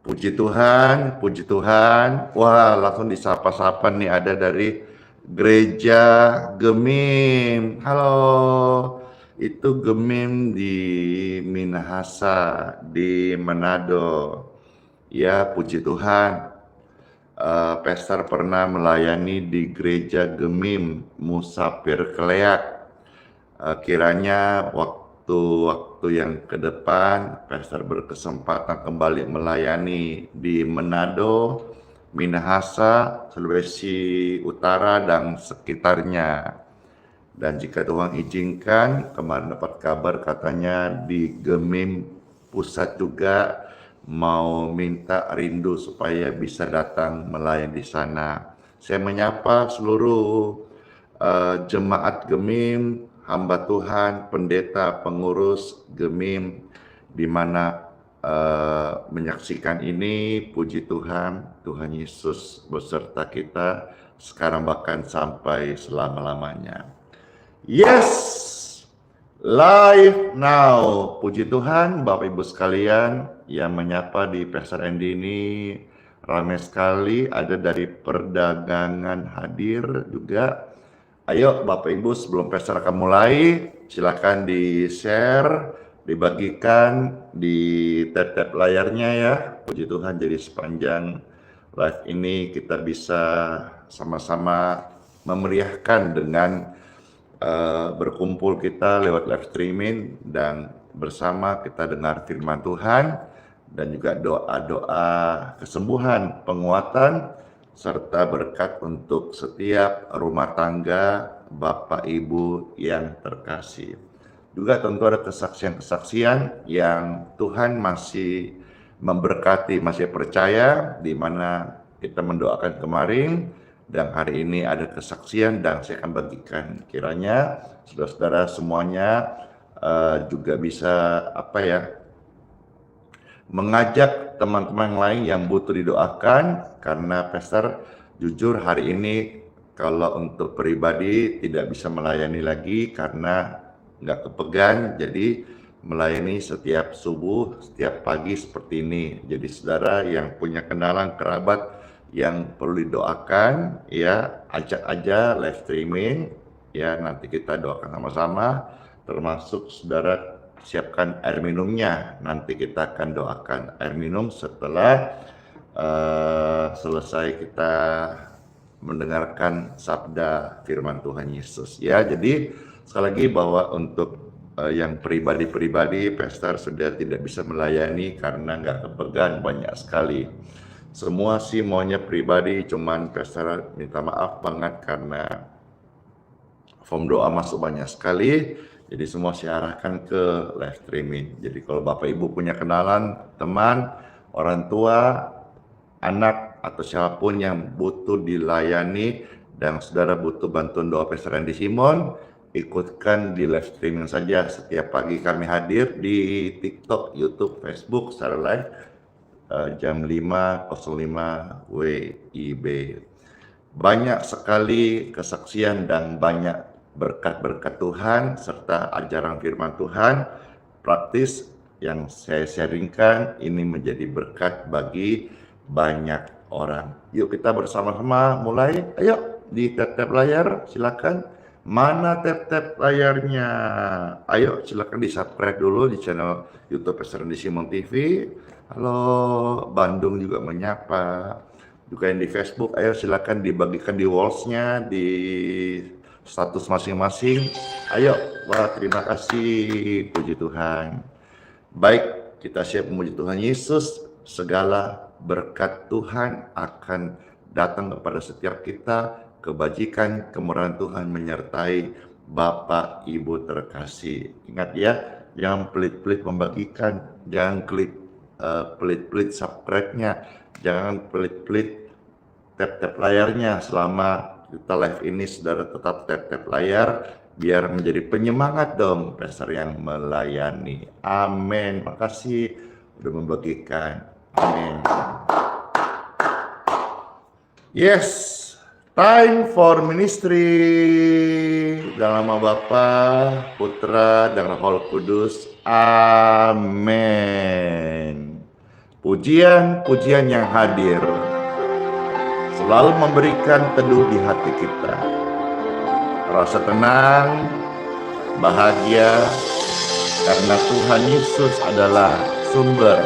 Puji Tuhan, puji Tuhan. Wah, langsung disapa-sapa nih ada dari Gereja Gemim. Halo, itu Gemim di Minahasa, di Manado. Ya, puji Tuhan. Pastor pernah melayani di Gereja Gemim, Musafir Keleak. Kiranya waktu yang ke depan Pastor berkesempatan kembali melayani di Manado, Minahasa, Sulawesi Utara dan sekitarnya. Dan jika Tuhan izinkan, kemarin dapat kabar katanya di Gemim Pusat juga mau minta rindu supaya bisa datang melayani di sana. Saya menyapa seluruh jemaat Gemim, hamba Tuhan, pendeta, pengurus Gemim, di mana menyaksikan ini. Puji Tuhan, Tuhan Yesus beserta kita sekarang bahkan sampai selama-lamanya. Yes, live now. Puji Tuhan, Bapak Ibu sekalian yang menyapa di Pastor Andy ini ramai sekali, ada dari perdagangan hadir juga. Ayo Bapak Ibu, sebelum Pastor akan mulai, silakan di-share, dibagikan di tab-tab layarnya ya. Puji Tuhan, jadi sepanjang live ini kita bisa sama-sama memeriahkan dengan berkumpul kita lewat live streaming dan bersama kita dengar firman Tuhan dan juga doa-doa kesembuhan, penguatan, serta berkat untuk setiap rumah tangga Bapak Ibu yang terkasih. Juga tentu ada kesaksian-kesaksian yang Tuhan masih memberkati, masih percaya, di mana kita mendoakan kemarin, dan hari ini ada kesaksian dan saya akan bagikan. Kiranya saudara-saudara semuanya juga bisa mengajak teman-teman lain yang butuh didoakan, karena Pastor jujur hari ini kalau untuk pribadi tidak bisa melayani lagi karena nggak kepegang, jadi melayani setiap subuh, setiap pagi seperti ini. Jadi saudara yang punya kenalan kerabat yang perlu didoakan, ya ajak aja live streaming, ya nanti kita doakan sama-sama, termasuk saudara siapkan air minumnya, nanti kita akan doakan air minum setelah selesai kita mendengarkan sabda firman Tuhan Yesus. Ya, jadi sekali lagi bahwa untuk yang pribadi-pribadi, Pastor sudah tidak bisa melayani karena nggak kepegang banyak sekali. Semua sih maunya pribadi, cuman Pastor minta maaf banget karena form doa masuk banyak sekali. Jadi semua saya arahkan ke live streaming. Jadi kalau Bapak Ibu punya kenalan, teman, orang tua, anak, atau siapapun yang butuh dilayani dan saudara butuh bantuan doa Pastor Andy Simon, ikutkan di live streaming saja. Setiap pagi kami hadir di TikTok, YouTube, Facebook secara live jam 5.05 WIB. Banyak sekali kesaksian dan banyak berkat-berkat Tuhan serta ajaran firman Tuhan praktis yang saya sharingkan ini menjadi berkat bagi banyak orang. Yuk kita bersama-sama mulai. Ayo di tab-tab layar silakan. Mana tab-tab layarnya? Ayo silakan di-subscribe dulu di channel YouTube Pastor Andy Simon TV. Halo, Bandung juga menyapa. Juga yang di Facebook, ayo silakan dibagikan di walls-nya, di status masing-masing. Ayo, wah terima kasih, puji Tuhan. Baik, kita siap memuji Tuhan Yesus. Segala berkat Tuhan akan datang kepada setiap kita. Kebajikan, kemurahan Tuhan menyertai Bapak Ibu terkasih. Ingat ya, jangan pelit-pelit membagikan, jangan pelit-pelit subscribe-nya, jangan pelit-pelit tap-tap layarnya. Selama kita live ini, saudara tetap tap-tap layar, biar menjadi penyemangat dong Pastor yang melayani. Amin. Makasih udah membagikan. Amin. Yes, time for ministry. Dalam nama Bapa, Putra, dan Roh Kudus. Amin. pujian-pujian yang hadir selalu memberikan teduh di hati kita, rasa tenang, bahagia, karena Tuhan Yesus adalah sumber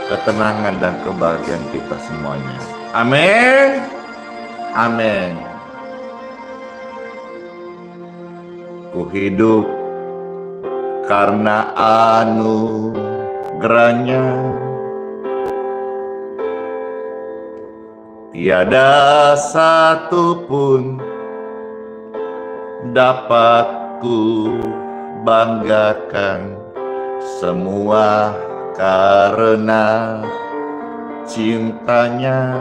ketenangan dan kebahagiaan kita semuanya. Amin. Amin. Ku hidup karena anugerahnya, tiada satu pun dapat ku banggakan, semua karena cintanya.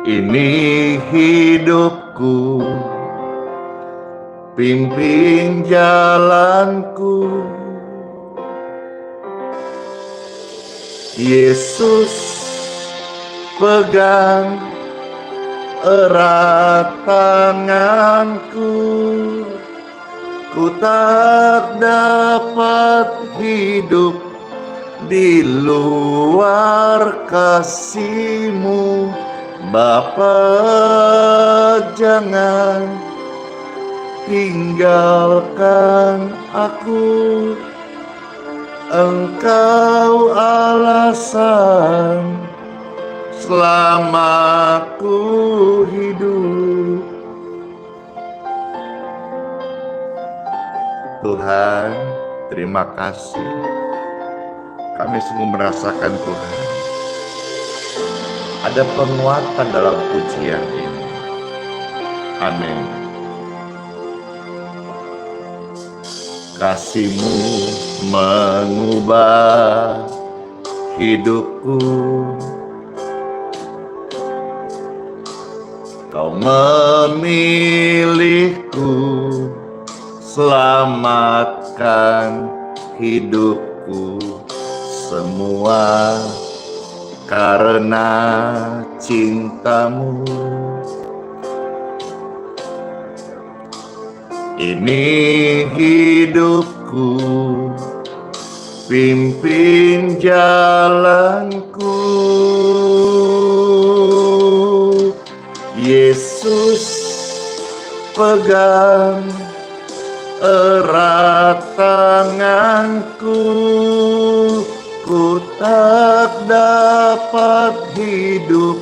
Ini hidupku, pimpin jalanku, Yesus pegang erat tanganku, ku tak dapat hidup di luar kasih-Mu. Bapa, jangan tinggalkan aku, Engkau alasan selama ku hidup. Tuhan, terima kasih. Kami sungguh merasakan Tuhan, ada penguatan dalam pujian ini. Amin. Kasih-Mu mengubah hidupku, Kau memilihku, selamatkan hidupku, semua karena cinta-Mu. Ini hidupku, pimpin jalanku, Yesus pegang erat tanganku, ku tak dapat hidup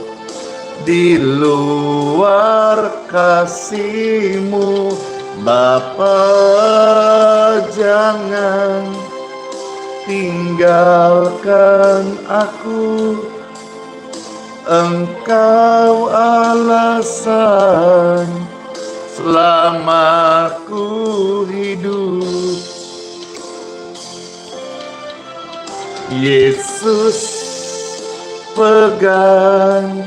di luar kasih-Mu. Bapa, jangan tinggalkan aku, Engkau alasan selama ku hidup. Yesus pegang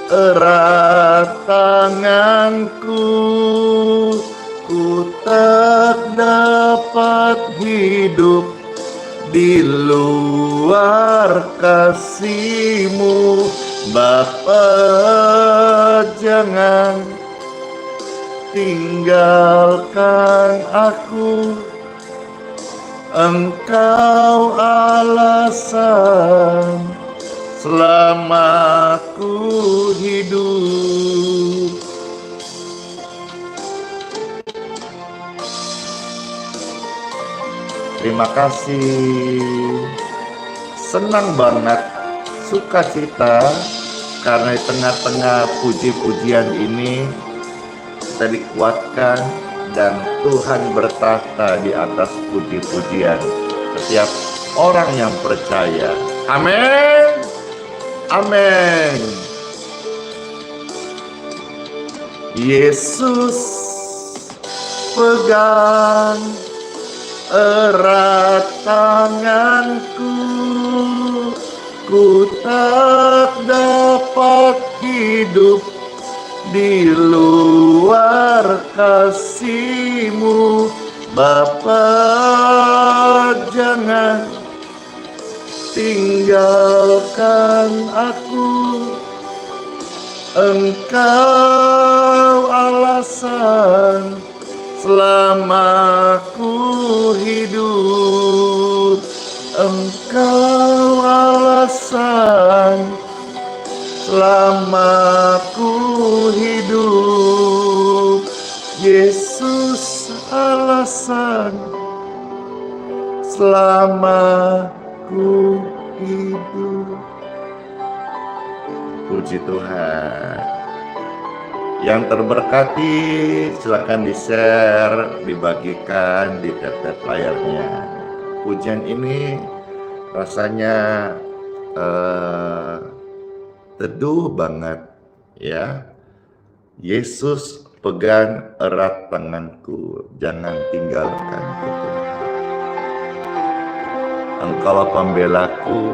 erat tanganku, ku tak dapat hidup di luar kasih-Mu. Bapa, jangan tinggalkan aku, Engkau alasan selama ku hidup. Terima kasih. Senang banget, sukacita, karena di tengah-tengah puji-pujian ini kita dikuatkan dan Tuhan bertahta di atas puji-pujian setiap orang yang percaya. Amin. Amin. Yesus pegang erat tanganku, ku tak dapat hidup di luar kasih-Mu. Bapa, jangan tinggalkan aku, Engkau alasan selama ku hidup. Engkau alasan selama ku hidup. Yesus alasan selama ku hidup. Puji Tuhan. Yang terberkati silakan di-share, dibagikan di tab-tab layarnya. Pujian ini rasanya teduh banget ya. Yesus pegang erat tanganku, jangan tinggalkanku Tuhan. Engkaulah pembelaku,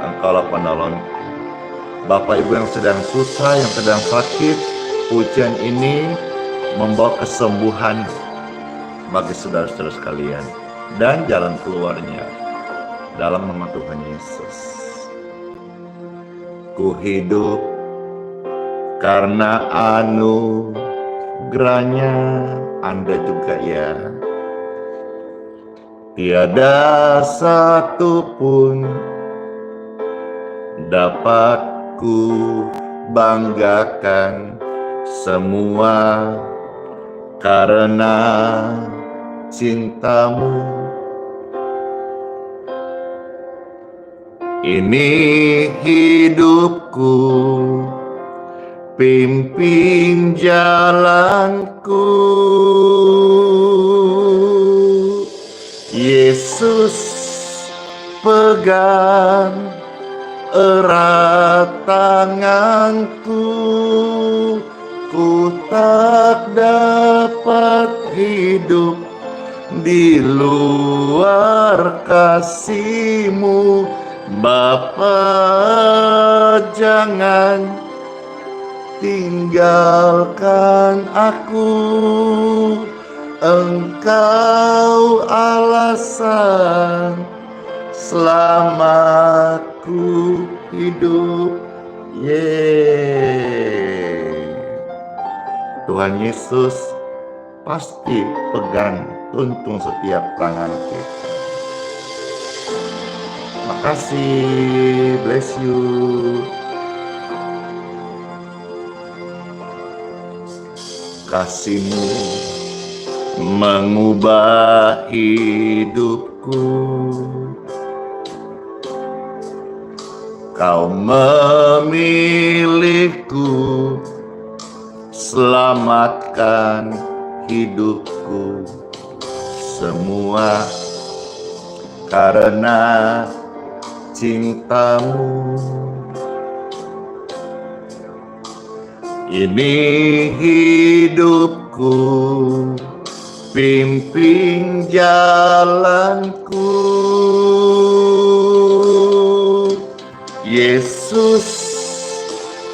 Engkaulah penolongku. Bapak Ibu yang sedang susah, yang sedang sakit, pujian ini membawa kesembuhan bagi saudara-saudara sekalian dan jalan keluarnya dalam nama Tuhan Yesus. Ku hidup karena anugerahnya. Anda juga ya. Tiada satu pun dapat ku banggakan, semua karena cintamu. Ini hidupku, pimpin jalanku. Yesus pegang erat tanganku, ku tak dapat hidup di luar kasih-Mu. Bapa, jangan tinggalkan aku, Engkau alasan selama ku hidup. Tuhan Yesus pasti pegang tuntung setiap tangan kita. Makasih, bless you. Kasih-Mu mengubah hidupku. Kau memilihku, selamatkan hidupku. Semua karena cinta-Mu. Ini hidupku, pimpin jalanku. Yesus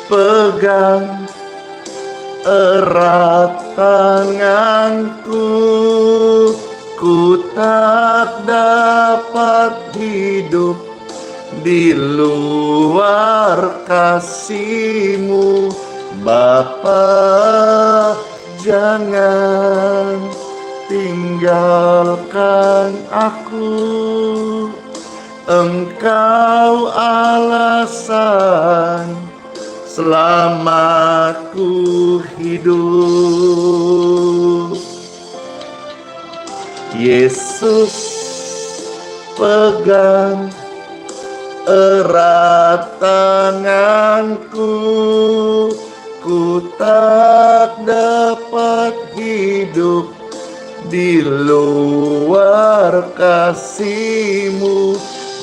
pegang erat tanganku, ku tak dapat hidup di luar kasih-Mu. Bapa, jangan tinggalkan aku, Engkau alasan selama ku hidup. Yesus pegang erat tanganku, ku tak dapat hidup di luar kasih-Mu.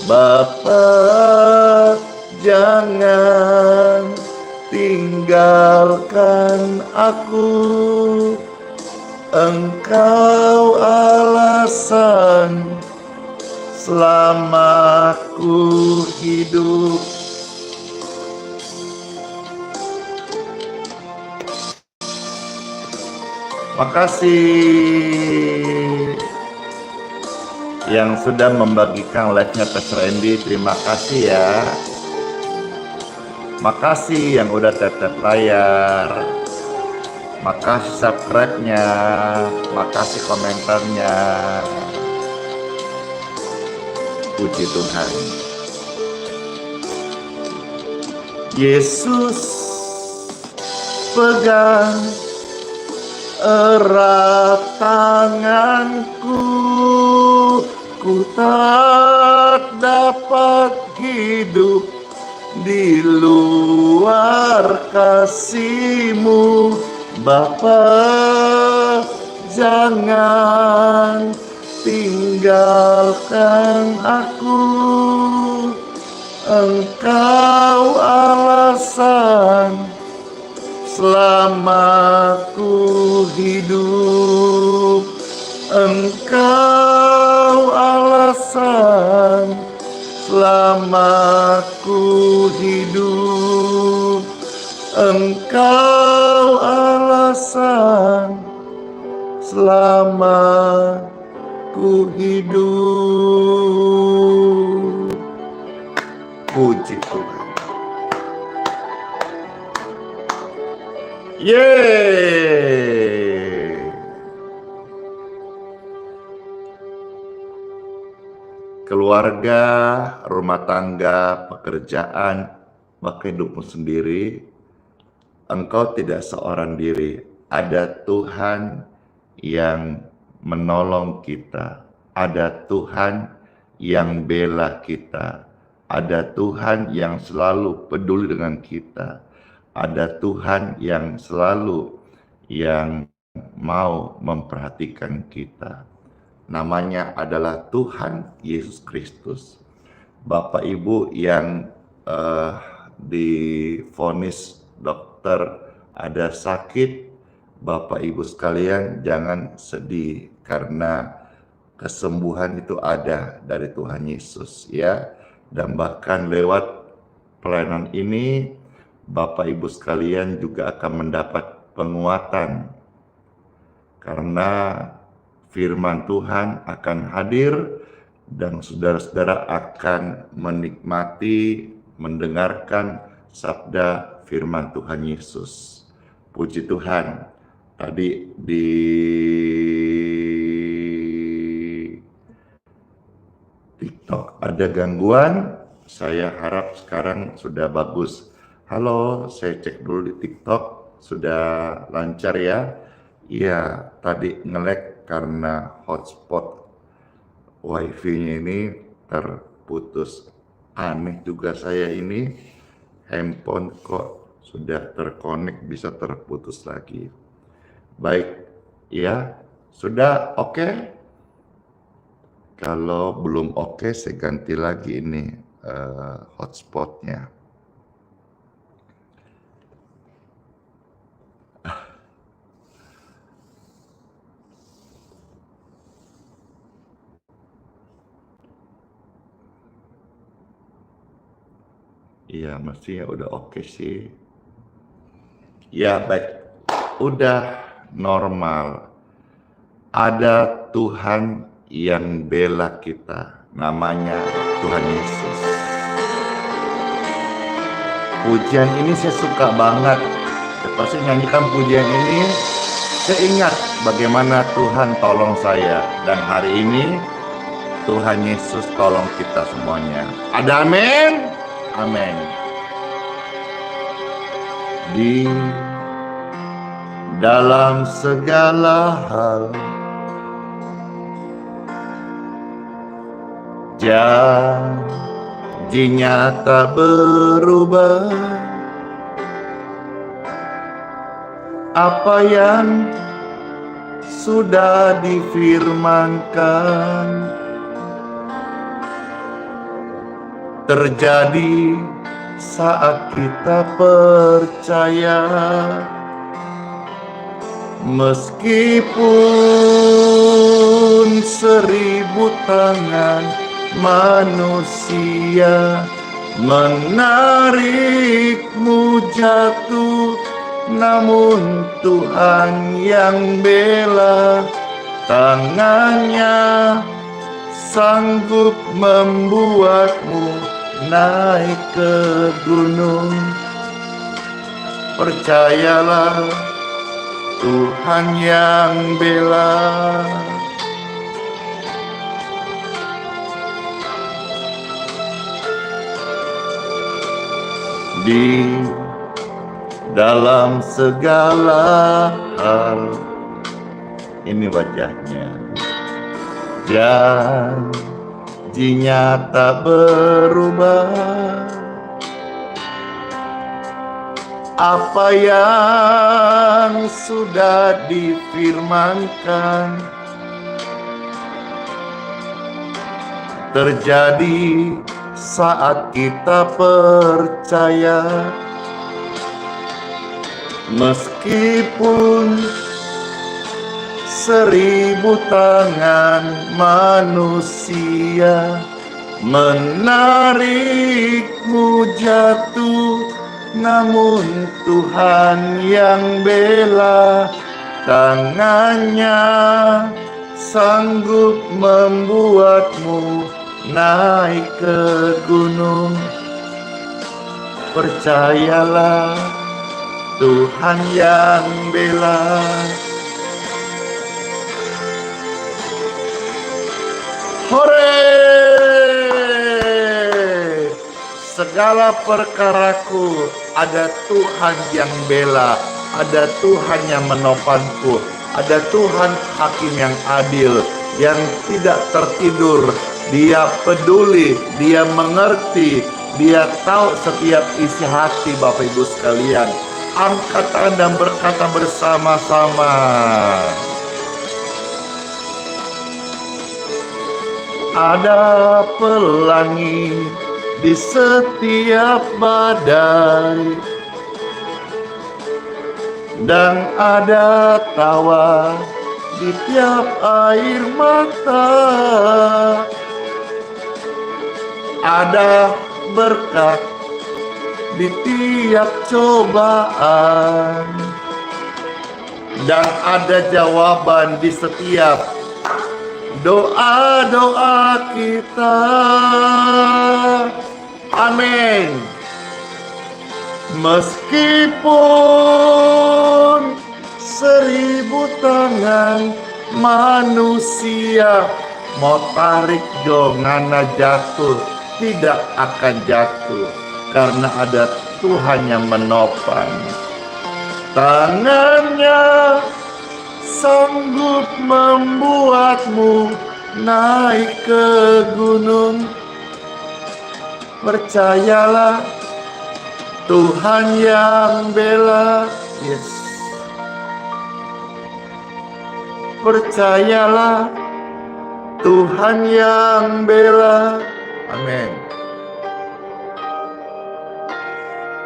Bapa, jangan tinggalkan aku, Engkau alasan selama ku hidup. Makasih yang sudah membagikan live-nya Pastor Randy, terima kasih ya. Makasih yang udah tap-tap layar, makasih subscribe-nya, makasih komentarnya. Puji Tuhan. Yesus, pegang erat tanganku, ku tak dapat hidup di luar kasih-Mu. Bapa, jangan tinggalkan aku. Engkau alasan selama ku hidup. Engkau alasan selama ku hidup. Engkau alasan selama ku hidup. Puji Tuhan. Yeay. Keluarga, rumah tangga, pekerjaan, bahkan hidupmu sendiri, engkau tidak seorang diri. Ada Tuhan yang menolong kita. Ada Tuhan yang bela kita. Ada Tuhan yang selalu peduli dengan kita. Ada Tuhan yang selalu yang mau memperhatikan kita. Namanya adalah Tuhan Yesus Kristus. Bapak Ibu yang divonis dokter ada sakit, Bapak Ibu sekalian jangan sedih karena kesembuhan itu ada dari Tuhan Yesus ya. Dan bahkan lewat pelayanan ini Bapak Ibu sekalian juga akan mendapat penguatan karena firman Tuhan akan hadir dan saudara-saudara akan menikmati, mendengarkan sabda firman Tuhan Yesus. Puji Tuhan. Tadi di TikTok ada gangguan, saya harap sekarang sudah bagus. Halo, saya cek dulu di TikTok, sudah lancar ya? Iya, tadi nge-lag karena hotspot wifi-nya ini terputus. Aneh juga saya ini, handphone kok sudah terkonek bisa terputus lagi. Baik, ya, sudah oke? Kalau belum oke, saya ganti lagi ini hotspotnya. Iya, mestinya udah oke sih. Ya, baik. Udah normal. Ada Tuhan yang bela kita, namanya Tuhan Yesus. Pujian ini saya suka banget. Saya pasti nyanyikan pujian ini, saya ingat bagaimana Tuhan tolong saya. Dan hari ini Tuhan Yesus tolong kita semuanya. Ada amin? Amin. Di dalam segala hal janjinya tak berubah. Apa yang sudah difirmankan terjadi saat kita percaya. Meskipun 1000 tangan manusia menarikmu jatuh, namun Tuhan yang bela, tangannya sanggup membuatmu naik ke gunung. Percayalah, Tuhan yang bela. di dalam segala hal. Ini wajahnya, janjinya tak berubah. Apa yang sudah difirmankan terjadi saat kita percaya. Meskipun 1000 tangan manusia menarikmu jatuh, namun Tuhan yang bela. Tangannya sanggup membuatmu naik ke gunung. Percayalah, Tuhan yang bela. Hore! Segala perkaraku ada Tuhan yang bela, ada Tuhan yang menopangku, ada Tuhan hakim yang adil, yang tidak tertidur. Dia peduli, dia mengerti, dia tahu setiap isi hati Bapak Ibu sekalian. Angkat tangan dan berkata bersama-sama. Ada pelangi di setiap badai, dan ada tawa di tiap air mata. Ada berkat di tiap cobaan, dan ada jawaban di setiap doa-doa kita. Amin. Meskipun 1000 tangan manusia mau tarik jongana jatuh, tidak akan jatuh, karena ada Tuhan yang menopang. Tangannya sanggup membuatmu naik ke gunung. Percayalah, Tuhan yang bela. Yes. Percayalah, Tuhan yang bela. Amin.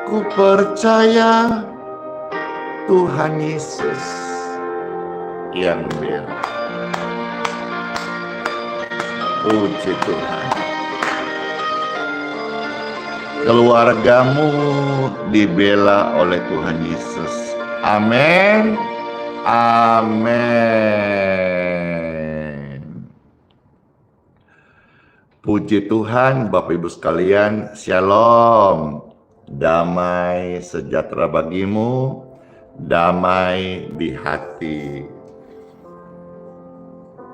Ku percaya Tuhan Yesus yang bela. Puji Tuhan. Keluargamu dibela oleh Tuhan Yesus. Amin. Amin. Puji Tuhan, Bapak Ibu sekalian. Shalom. Damai sejahtera bagimu, damai di hati.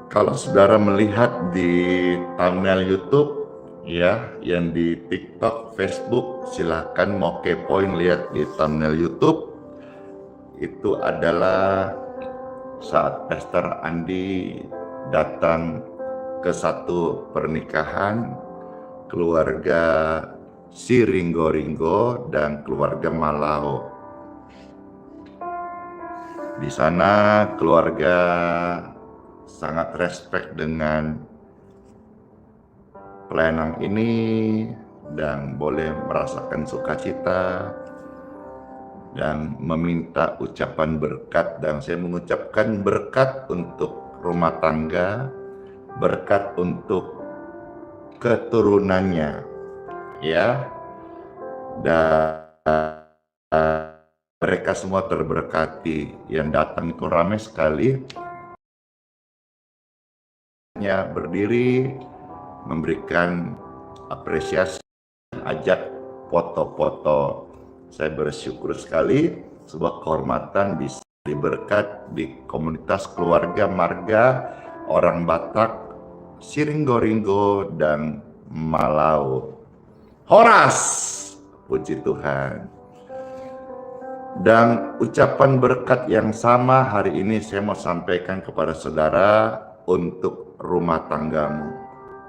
Kalau saudara melihat di thumbnail YouTube, ya, yang di TikTok, Facebook, silahkan mau kepoin, lihat di thumbnail YouTube. Itu adalah saat Pastor Andi datang ke satu pernikahan keluarga si Ringgo dan keluarga Malau. Di sana keluarga sangat respect dengan pelayanan ini dan boleh merasakan sukacita dan meminta ucapan berkat, dan saya mengucapkan berkat untuk rumah tangga, berkat untuk keturunannya, ya, dan mereka semua terberkati. Yang datang itu ramai sekali, berdiri memberikan apresiasi, ajak foto-foto. Saya bersyukur sekali, sebuah kehormatan bisa diberkat di komunitas keluarga marga orang Batak, si Ringgo dan Malau. Horas, Puji Tuhan. Dan ucapan berkat yang sama hari ini saya mau sampaikan kepada saudara untuk rumah tanggamu.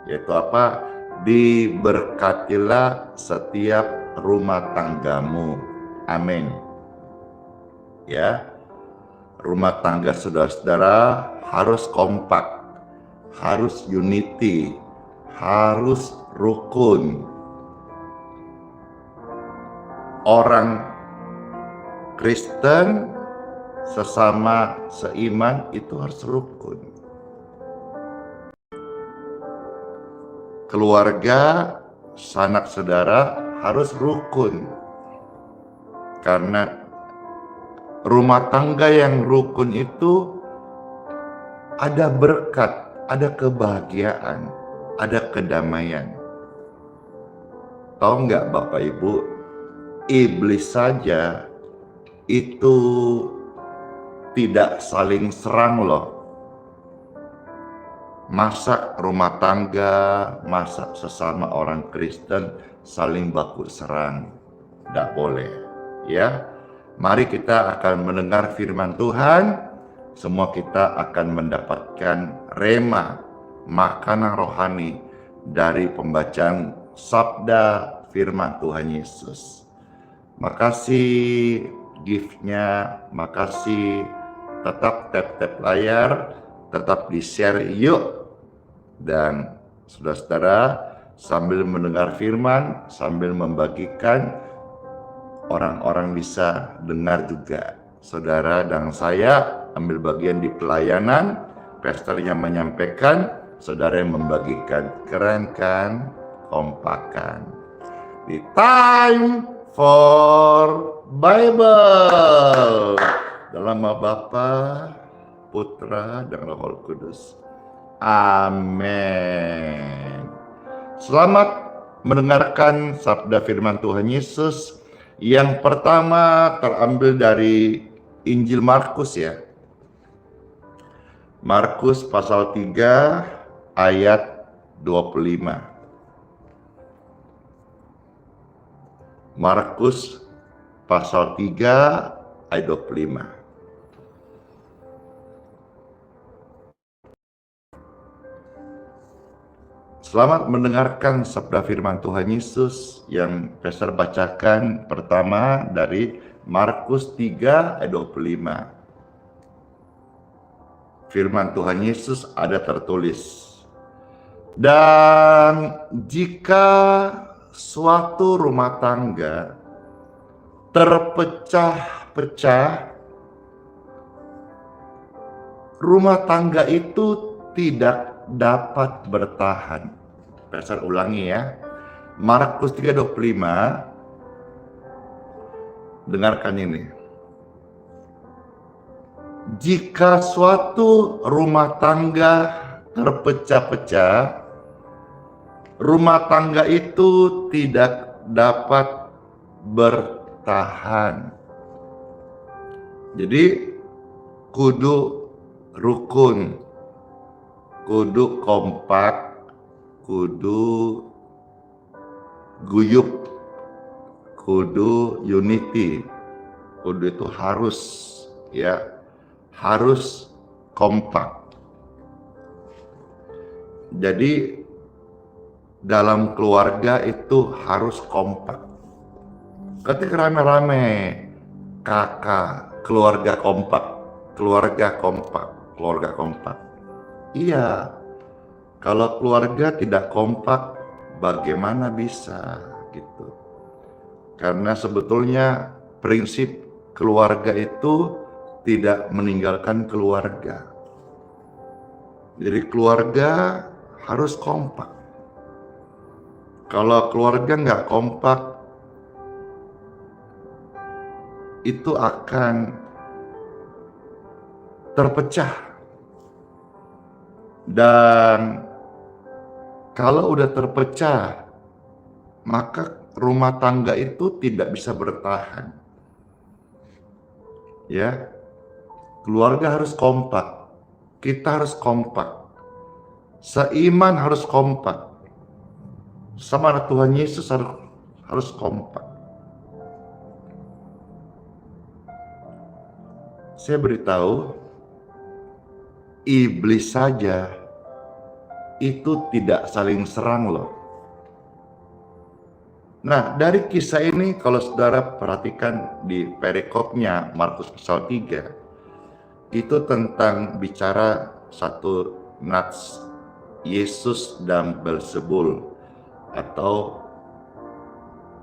Yaitu apa? Diberkatilah setiap rumah tanggamu. Amin. Ya, rumah tangga saudara-saudara harus kompak, harus unity, harus rukun. Orang Kristen sesama seiman itu harus rukun. Keluarga, sanak saudara harus rukun. Karena rumah tangga yang rukun itu ada berkat, ada kebahagiaan, ada kedamaian. Tahu nggak Bapak Ibu, iblis saja itu tidak saling serang loh. Masa rumah tangga, masa sesama orang Kristen saling baku serang. Tidak boleh. Ya, mari kita akan mendengar firman Tuhan. Semua kita akan mendapatkan rema, makanan rohani dari pembacaan sabda firman Tuhan Yesus. Makasih gift-nya, makasih. Tetap tap-tap layar, tetap di-share yuk. Dan saudara-saudara, sambil mendengar firman, sambil membagikan, orang-orang bisa dengar juga. Saudara dan saya ambil bagian di pelayanan, pastor yang menyampaikan, saudara yang membagikan. Keren kan? Kompakan. Di time for Bible. Dalam nama Bapa, Putra, dan Roh Kudus. Amin. Selamat mendengarkan sabda firman Tuhan Yesus. Yang pertama terambil dari Injil Markus ya. Markus pasal 3 ayat 25. Markus pasal 3 ayat 25. Selamat mendengarkan sabda firman Tuhan Yesus yang pastor bacakan pertama dari Markus 3 ayat 25. Firman Tuhan Yesus ada tertulis, dan jika suatu rumah tangga terpecah-pecah, rumah tangga itu tidak dapat bertahan. Pastor ulangi ya. Markus 3:25. Dengarkan ini. Jika suatu rumah tangga terpecah-pecah, rumah tangga itu tidak dapat bertahan. Jadi kudu rukun, kudu kompak, kudu guyup, kudu unity, kudu itu harus ya, harus kompak. Jadi dalam keluarga itu harus kompak. Ketika rame-rame, kakak, keluarga kompak, keluarga kompak, keluarga kompak. Iya, kalau keluarga tidak kompak, bagaimana bisa gitu? Karena sebetulnya prinsip keluarga itu tidak meninggalkan keluarga. Jadi keluarga harus kompak. Kalau keluarga nggak kompak, itu akan terpecah. Dan kalau udah terpecah, maka rumah tangga itu tidak bisa bertahan. Ya, keluarga harus kompak, kita harus kompak, seiman harus kompak, sama Tuhan Yesus harus kompak. saya beritahu, iblis saja itu tidak saling serang loh. Nah, dari kisah ini kalau saudara perhatikan di perikopnya Markus pasal 3, itu tentang bicara satu nats Yesus dan Belzebul, atau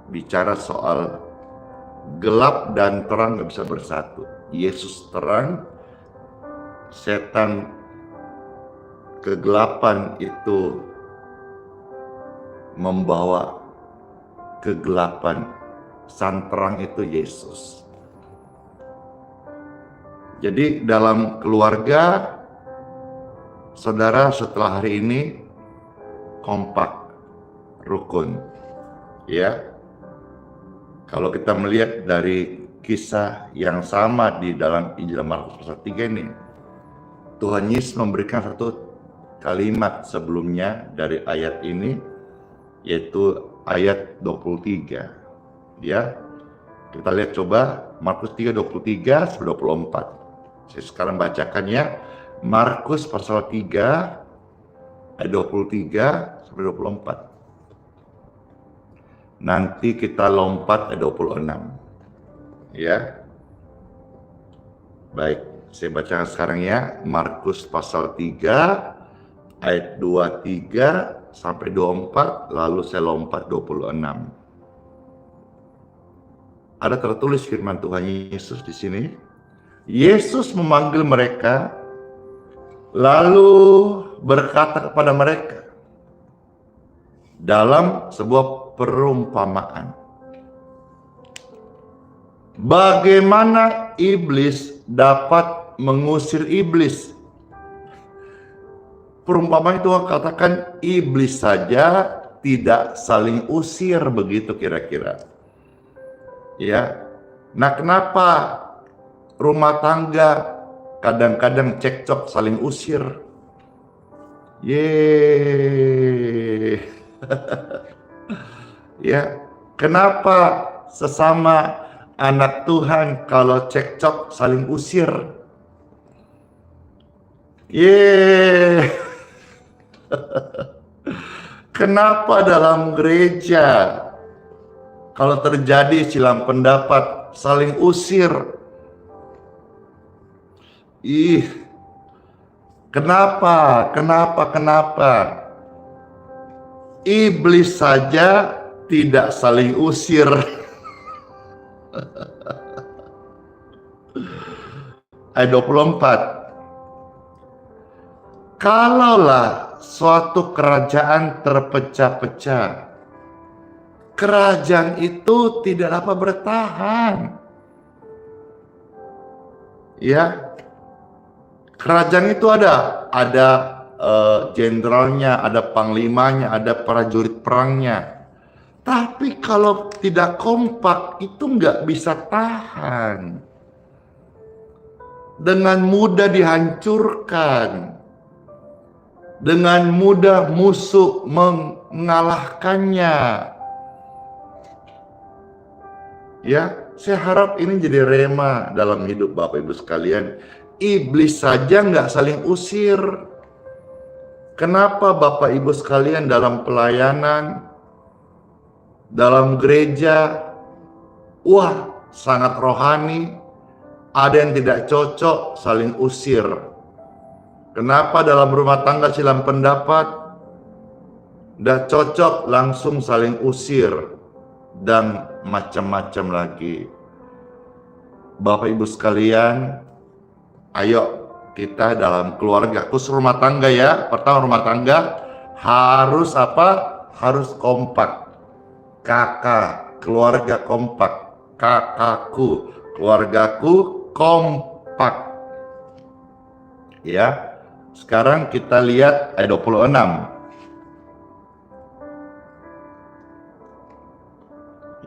bicara soal gelap dan terang gak bisa bersatu. Yesus terang, setan kegelapan itu membawa kegelapan, sang terang itu Yesus. Jadi dalam keluarga, saudara setelah hari ini kompak, rukun, ya. Kalau kita melihat dari kisah yang sama di dalam Injil Markus pasal 3 ini, Tuhan Yesus memberikan satu kalimat sebelumnya dari ayat ini, yaitu ayat 23. Ya. Kita lihat coba Markus 3:23 sampai 24. Saya sekarang bacakan ya. Markus pasal 3 ayat 23 sampai 24. Nanti kita lompat ayat 26. Ya. Baik, saya bacakan sekarang ya. Markus pasal 3 ayat 23 sampai 24, lalu saya lompat 26. Ada tertulis firman Tuhan Yesus di sini. Yesus memanggil mereka, lalu berkata kepada mereka dalam sebuah perumpamaan. Bagaimana iblis dapat mengusir iblis? Perumpamaan itu katakan iblis saja tidak saling usir, begitu kira-kira. Ya. Nah, kenapa rumah tangga kadang-kadang cekcok saling usir? Ya, kenapa sesama anak Tuhan kalau cekcok saling usir? Kenapa dalam gereja kalau terjadi silang pendapat saling usir? Kenapa? Iblis saja tidak saling usir. Ayat 24. Kalaulah suatu kerajaan terpecah-pecah, kerajaan itu tidak dapat bertahan. Ya, kerajaan itu ada jenderalnya, ada panglimanya, ada prajurit perangnya. Tapi kalau tidak kompak, itu nggak bisa tahan. Dengan mudah dihancurkan. Dengan mudah musuh mengalahkannya. Ya, saya harap ini jadi rema dalam hidup Bapak Ibu sekalian. Iblis saja nggak saling usir. Kenapa Bapak Ibu sekalian dalam pelayanan, dalam gereja, sangat rohani, ada yang tidak cocok, saling usir. Kenapa dalam rumah tangga silang pendapat, tidak cocok, langsung saling usir, dan macam-macam lagi. Bapak Ibu sekalian, ayo kita dalam keluarga, khusus rumah tangga ya. Pertama, rumah tangga harus apa? Harus kompak. Kakak, keluarga kompak. Kakakku, keluargaku kompak. Ya. Sekarang kita lihat ayat 26.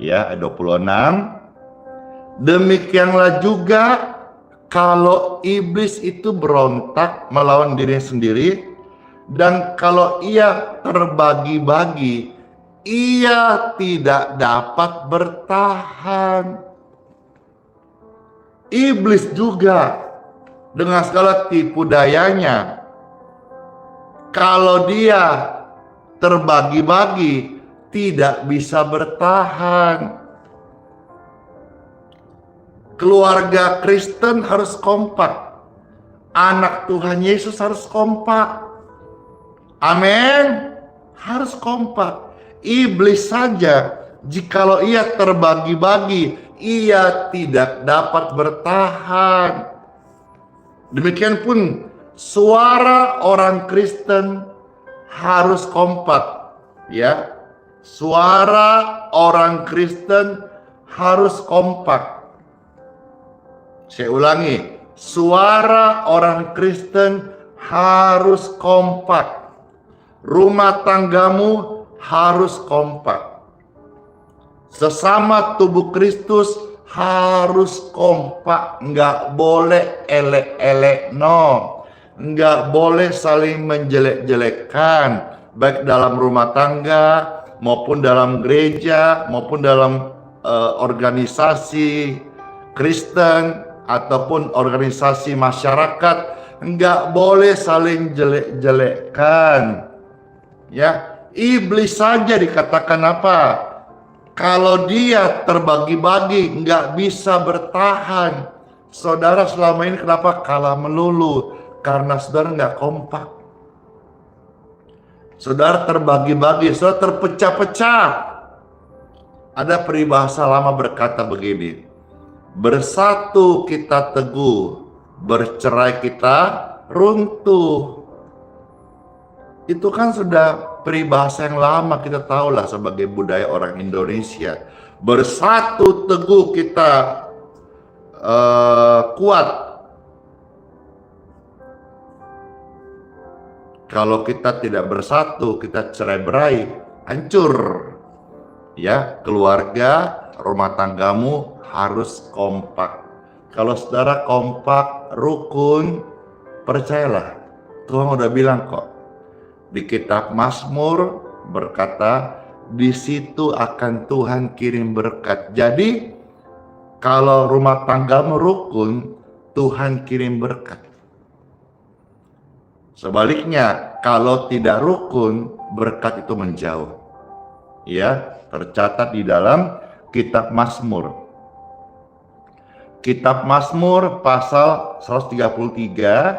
Ya, ayat 26. Demikianlah juga kalau iblis itu berontak melawan dirinya sendiri, dan kalau ia terbagi-bagi, ia tidak dapat bertahan. Iblis juga dengan segala tipu dayanya. Kalau dia terbagi-bagi, tidak bisa bertahan. Keluarga Kristen harus kompak. Anak Tuhan Yesus harus kompak. Amin. Harus kompak. Iblis saja, jikalau ia terbagi-bagi, ia tidak dapat bertahan. Demikian pun suara orang Kristen harus kompak, ya. Suara orang Kristen harus kompak. Saya ulangi, suara orang Kristen harus kompak. Rumah tanggamu harus kompak. Sesama tubuh Kristus harus kompak, nggak boleh elek-elek, no. Nggak boleh saling menjelek-jelekkan, baik dalam rumah tangga, maupun dalam gereja, maupun dalam organisasi Kristen, ataupun organisasi masyarakat. Nggak boleh saling jelek-jelekkan. Ya, iblis saja dikatakan apa? Kalau dia terbagi-bagi, nggak bisa bertahan. Saudara selama ini kenapa kalah melulu? Karena saudara nggak kompak. Saudara terbagi-bagi, saudara terpecah-pecah. Ada peribahasa lama berkata begini, bersatu kita teguh, bercerai kita runtuh. Itu kan sudah peribahasa yang lama, kita tahulah sebagai budaya orang Indonesia. Bersatu teguh kita kuat. Kalau kita tidak bersatu, kita cerai-berai, hancur. Ya, keluarga, rumah tanggamu harus kompak. Kalau saudara kompak, rukun, percayalah, Tuhan udah bilang kok. Di kitab Mazmur berkata, di situ akan Tuhan kirim berkat. Jadi, kalau rumah tanggamu rukun, Tuhan kirim berkat. Sebaliknya, kalau tidak rukun, berkat itu menjauh. Ya, tercatat di dalam kitab Mazmur. Kitab Mazmur pasal 133,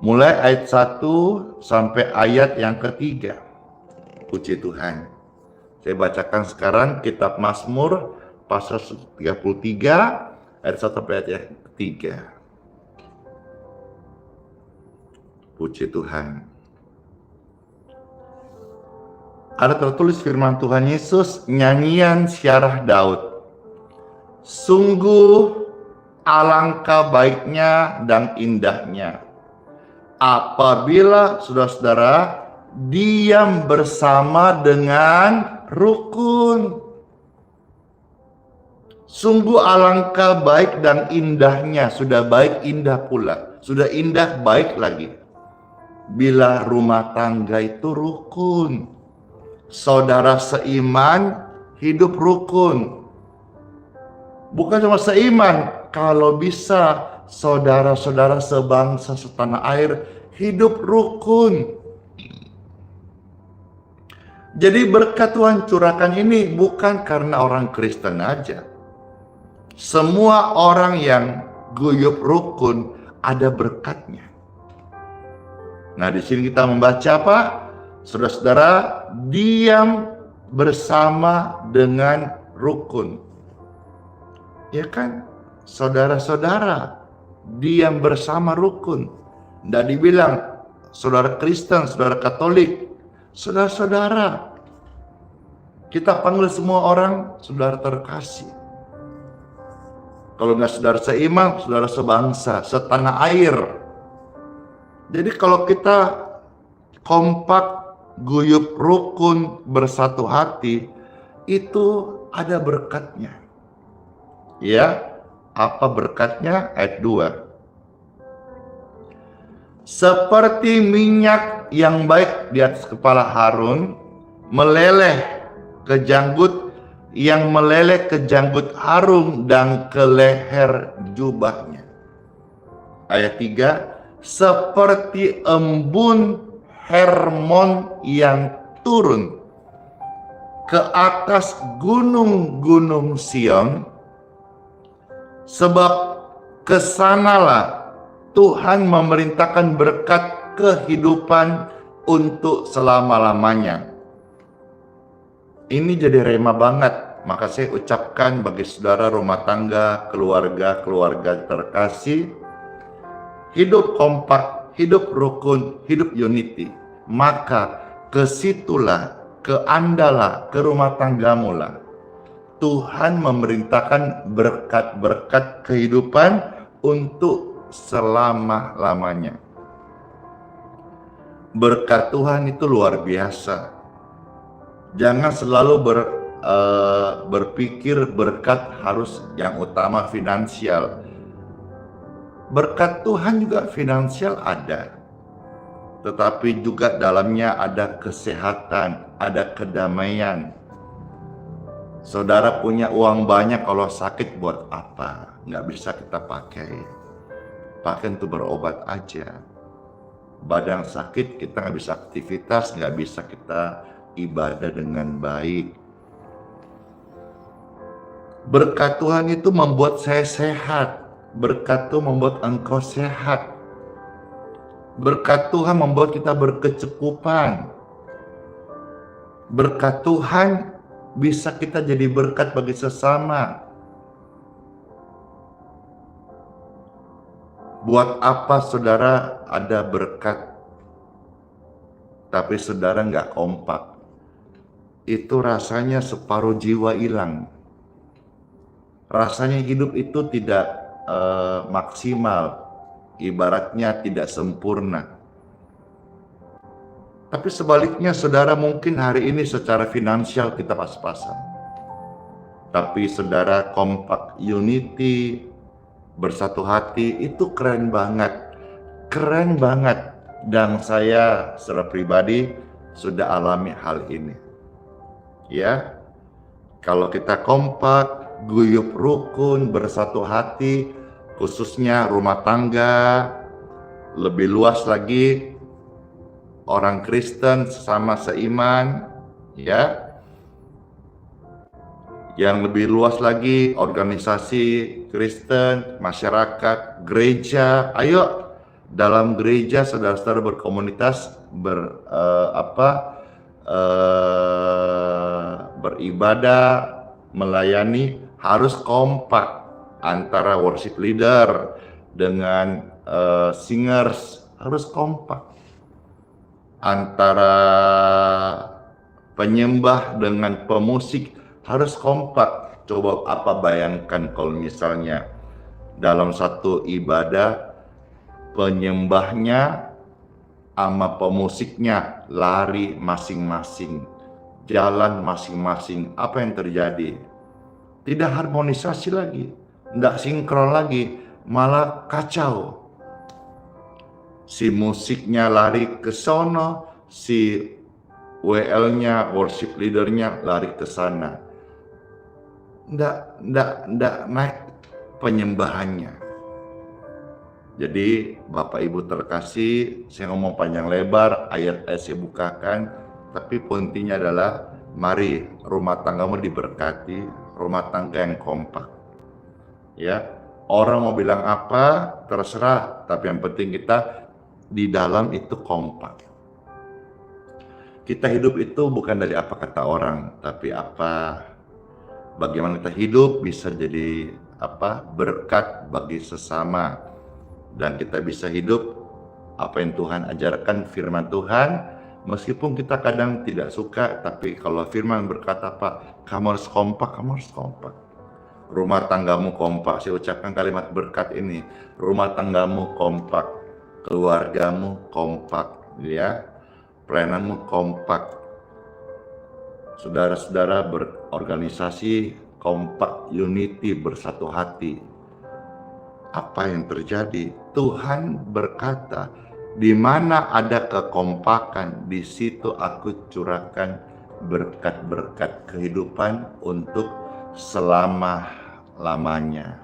mulai ayat 1 sampai ayat yang ketiga. Puji Tuhan. Saya bacakan sekarang kitab Mazmur pasal 33 ayat 1 sampai ayat yang ketiga. Puji Tuhan. Ada tertulis firman Tuhan Yesus, nyanyian syarah Daud. Sungguh alangkah baiknya dan indahnya apabila saudara-saudara diam bersama dengan rukun. Sungguh alangkah baik dan indahnya, sudah baik indah pula, sudah indah baik lagi, bila rumah tangga itu rukun. Saudara seiman hidup rukun. Bukan cuma seiman, kalau bisa saudara-saudara sebangsa setanah air hidup rukun. Jadi berkat Tuhan curahkan ini bukan karena orang Kristen aja. Semua orang yang guyup rukun ada berkatnya. Nah, di sini kita membaca apa? Saudara-saudara diam bersama dengan rukun. Ya kan? Saudara-saudara diam bersama rukun. Tidak dibilang saudara Kristen, saudara Katolik, saudara-saudara. Kita panggil semua orang saudara terkasih. Kalau nggak saudara seiman, saudara sebangsa, setanah air. Jadi kalau kita kompak, guyup, rukun, bersatu hati, itu ada berkatnya. Ya, apa berkatnya? Ayat 2. Seperti minyak yang baik di atas kepala Harun, meleleh ke janggut, yang meleleh ke janggut Harun dan ke leher jubahnya. ayat 3, seperti embun Hermon yang turun ke atas gunung-gunung Sion, sebab kesanalah Tuhan memerintahkan berkat kehidupan untuk selama-lamanya. Ini jadi rema banget. Maka saya ucapkan bagi saudara rumah tangga, keluarga terkasih, hidup kompak, hidup rukun, hidup unity. Maka kesitulah, ke Andalah, ke rumah tanggamu lah, Tuhan memerintahkan berkat-berkat kehidupan untuk selama-lamanya. Berkat Tuhan itu luar biasa. Jangan selalu berpikir berkat harus yang utama finansial. Berkat Tuhan juga finansial ada, tetapi juga dalamnya ada kesehatan, ada kedamaian. Saudara punya uang banyak, kalau sakit buat apa? Nggak bisa kita pakai. Pakai untuk berobat aja. Badan sakit kita nggak bisa aktivitas, nggak bisa kita ibadah dengan baik. Berkat Tuhan itu membuat saya sehat. Berkat Tuhan membuat engkau sehat. Berkat Tuhan membuat kita berkecukupan. Berkat Tuhan bisa kita jadi berkat bagi sesama. Buat apa saudara ada berkat, tapi saudara nggak kompak? Itu rasanya separuh jiwa hilang. Rasanya hidup itu tidak maksimal, ibaratnya tidak sempurna. Tapi sebaliknya saudara, mungkin hari ini secara finansial kita pas-pasan, tapi saudara kompak, unity, bersatu hati, itu keren banget. Keren banget. Dan saya secara pribadi sudah alami hal ini. Ya, kalau kita kompak, guyup rukun, bersatu hati, khususnya rumah tangga, lebih luas lagi orang Kristen sesama seiman, ya, yang lebih luas lagi organisasi Kristen, masyarakat, gereja. Ayo dalam gereja saudara-saudara berkomunitas, beribadah, melayani, harus kompak antara worship leader dengan singers, harus kompak. Antara penyembah dengan pemusik harus kompak. Coba apa bayangkan kalau misalnya dalam satu ibadah penyembahnya sama pemusiknya lari masing-masing, jalan masing-masing, apa yang terjadi? Tidak harmonisasi lagi, tidak sinkron lagi, malah kacau. Si musiknya lari ke sono, si WL-nya, worship leader-nya lari ke sana. Nggak naik penyembahannya. Jadi Bapak Ibu terkasih, saya ngomong panjang lebar, ayat-ayat saya bukakan, tapi intinya adalah mari rumah tanggamu diberkati, rumah tangga yang kompak. Ya, orang mau bilang apa terserah, tapi yang penting kita di dalam itu kompak. Kita hidup itu bukan dari apa kata orang, tapi bagaimana kita hidup bisa jadi berkat bagi sesama. Dan kita bisa hidup apa yang Tuhan ajarkan, firman Tuhan, meskipun kita kadang tidak suka, tapi kalau firman berkata kamu harus kompak, kamu harus kompak. Rumah tanggamu kompak, saya ucapkan kalimat berkat ini, rumah tanggamu kompak, keluargamu kompak, ya, pelayananmu kompak, saudara-saudara berorganisasi kompak, unity, bersatu hati. Apa yang terjadi? Tuhan berkata, di mana ada kekompakan, di situ aku curahkan berkat-berkat kehidupan untuk selama-lamanya.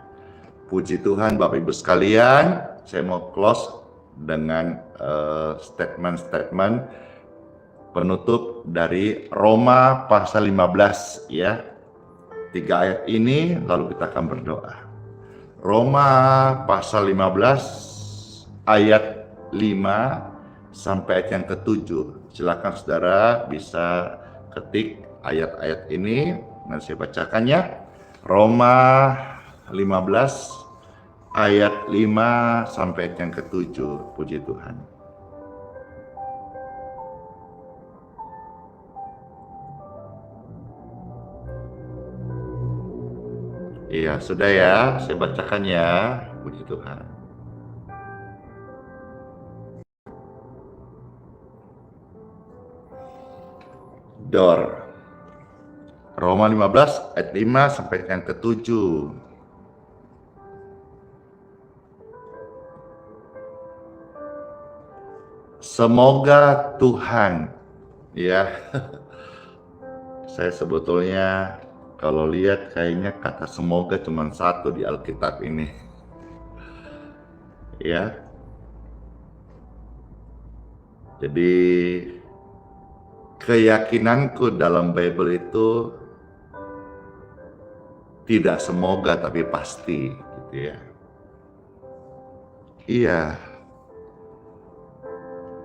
Puji Tuhan Bapak Ibu sekalian, saya mau close dengan statement-statement penutup dari Roma pasal 15 ya. 3 ayat ini lalu kita akan berdoa. Roma pasal 15 ayat 5 sampai ayat yang ke-7. Silakan saudara bisa ketik ayat-ayat ini dan saya bacakannya. Roma 15 ayat 5 sampai ayat yang ke-7. Puji Tuhan. Iya, sudah ya, saya bacakan ya. Puji Tuhan. Dor. Roma 15 ayat 5 sampai yang ke-7. Semoga Tuhan, ya, saya sebetulnya kalau lihat kayaknya kata semoga cuma satu di Alkitab ini, ya. Jadi keyakinanku dalam Bible itu tidak semoga tapi pasti, gitu ya. Iya.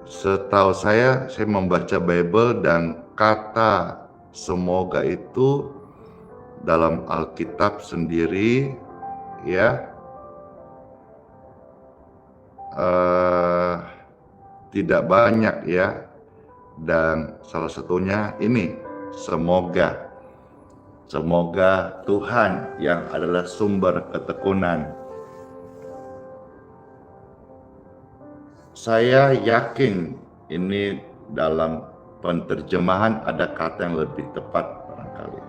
Setahu saya membaca Bible dan kata semoga itu dalam Alkitab sendiri ya tidak banyak ya, dan salah satunya ini semoga Tuhan yang adalah sumber ketekunan. Saya yakin ini dalam penerjemahan ada kata yang lebih tepat barangkali.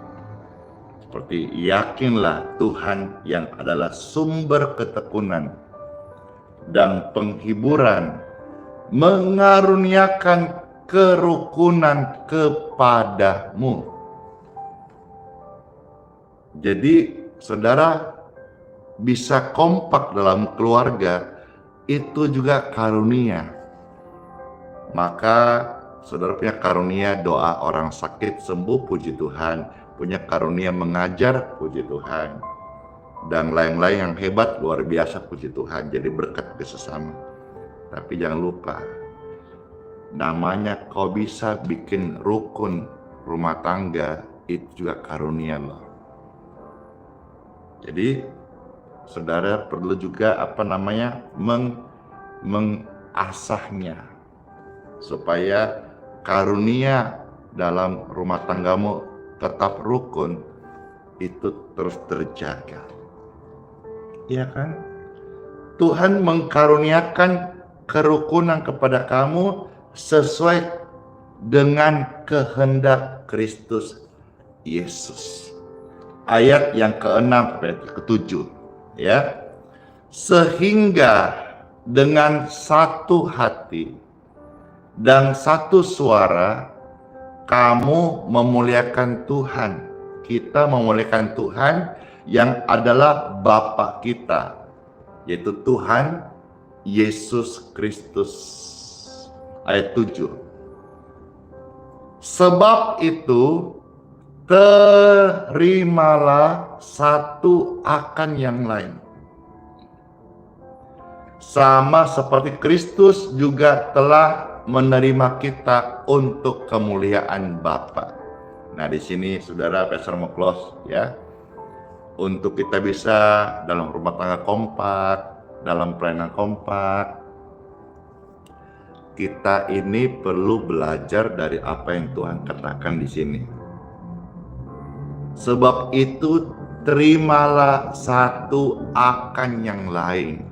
Seperti yakinlah Tuhan yang adalah sumber ketekunan dan penghiburan, mengaruniakan kerukunan kepadamu. Jadi saudara bisa kompak dalam keluarga, itu juga karunia. Maka saudara punya karunia doa orang sakit sembuh, puji Tuhan. Punya karunia mengajar, puji Tuhan. Dan lain-lain yang hebat, luar biasa, puji Tuhan. Jadi berkat ke sesama. Tapi jangan lupa, namanya kau bisa bikin rukun rumah tangga, itu juga karunia loh. Jadi saudara perlu juga mengasahnya supaya karunia dalam rumah tanggamu tetap rukun, itu terus terjaga. Iya kan? Tuhan mengkaruniakan kerukunan kepada kamu sesuai dengan kehendak Kristus Yesus. Ayat yang ke-6 sampai ke-7 ya. Sehingga dengan satu hati dan satu suara kamu memuliakan Tuhan. Kita memuliakan Tuhan yang adalah Bapa kita, yaitu Tuhan Yesus Kristus. Ayat 7. Sebab itu terimalah satu akan yang lain, sama seperti Kristus juga telah menerima kita untuk kemuliaan Bapa. Nah, di sini saudara Pastor mau close ya. Untuk kita bisa dalam rumah tangga kompak, dalam pelayanan kompak, kita ini perlu belajar dari apa yang Tuhan katakan di sini. Sebab itu terimalah satu akan yang lain.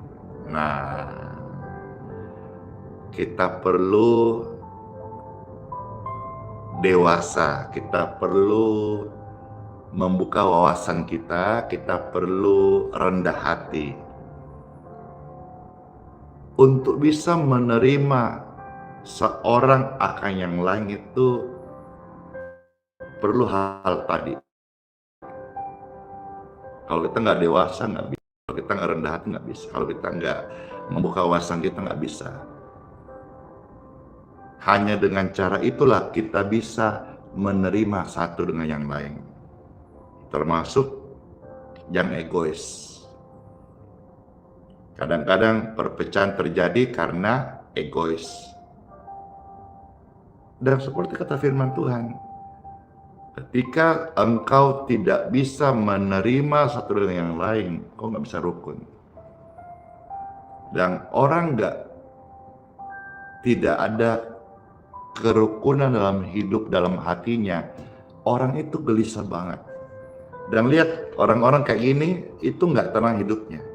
Nah, kita perlu dewasa, kita perlu membuka wawasan kita perlu rendah hati untuk bisa menerima seorang akan yang lain. Itu perlu hal tadi. Kalau kita nggak dewasa, nggak bisa. Kalau kita nggak rendah hati nggak bisa. Kalau kita nggak membuka wawasan kita nggak bisa. Hanya dengan cara itulah kita bisa menerima satu dengan yang lain. Termasuk yang egois. Kadang-kadang perpecahan terjadi karena egois. Dan seperti kata firman Tuhan, ketika engkau tidak bisa menerima satu dengan yang lain, kau nggak bisa rukun. Dan orang tidak ada kerukunan dalam hidup, dalam hatinya, orang itu gelisah banget. Dan lihat orang-orang kayak gini itu nggak tenang hidupnya.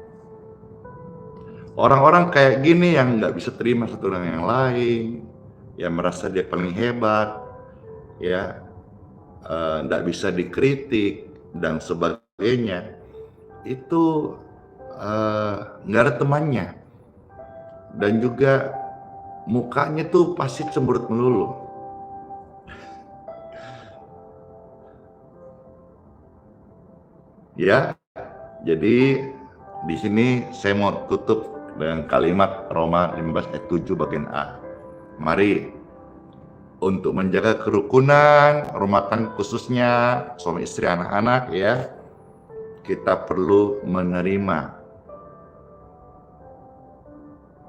Orang-orang kayak gini yang nggak bisa terima satu dengan yang lain, yang merasa dia paling hebat, ya, nggak bisa dikritik dan sebagainya, itu nggak ada temannya, dan juga mukanya tuh pasti cemberut melulu. Ya, jadi di sini saya mau tutup dengan kalimat Roma 15 ayat 7 bagian A. Mari untuk menjaga kerukunan rumah tangga, khususnya suami istri, anak-anak, ya, kita perlu menerima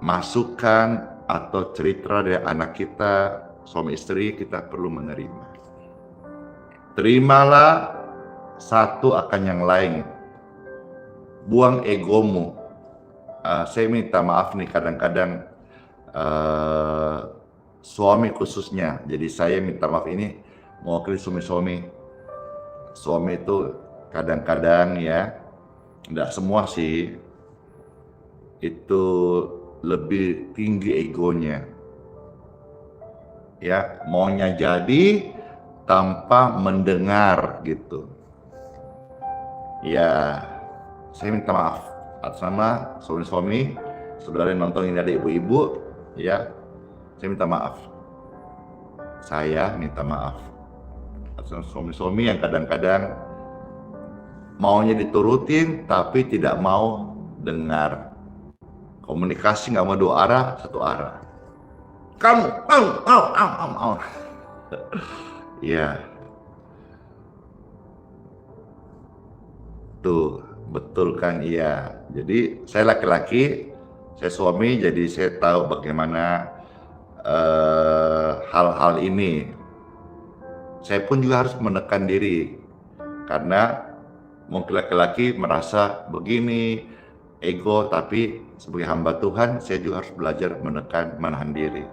masukan atau cerita dari anak kita, suami istri, kita perlu menerima. Terimalah satu akan yang lain. Buang egomu. Saya minta maaf nih, kadang-kadang suami khususnya, jadi saya minta maaf ini mewakili suami-suami. Suami itu kadang-kadang, ya, tidak semua sih, itu lebih tinggi egonya, ya, maunya jadi tanpa mendengar gitu. Ya, saya minta maaf atas nama suami-suami, saudara yang nonton ini ada ibu-ibu, ya, saya minta maaf. Saya minta maaf atas nama suami-suami yang kadang-kadang maunya diturutin tapi tidak mau dengar. Komunikasi nggak mau dua arah, satu arah. Kamu, ya, tuh betul kan, iya. Jadi saya laki-laki, saya suami, jadi saya tahu bagaimana hal-hal ini. Saya pun juga harus menekan diri, karena mungkin laki-laki merasa begini, ego, tapi sebagai hamba Tuhan, saya juga harus belajar menahan diri.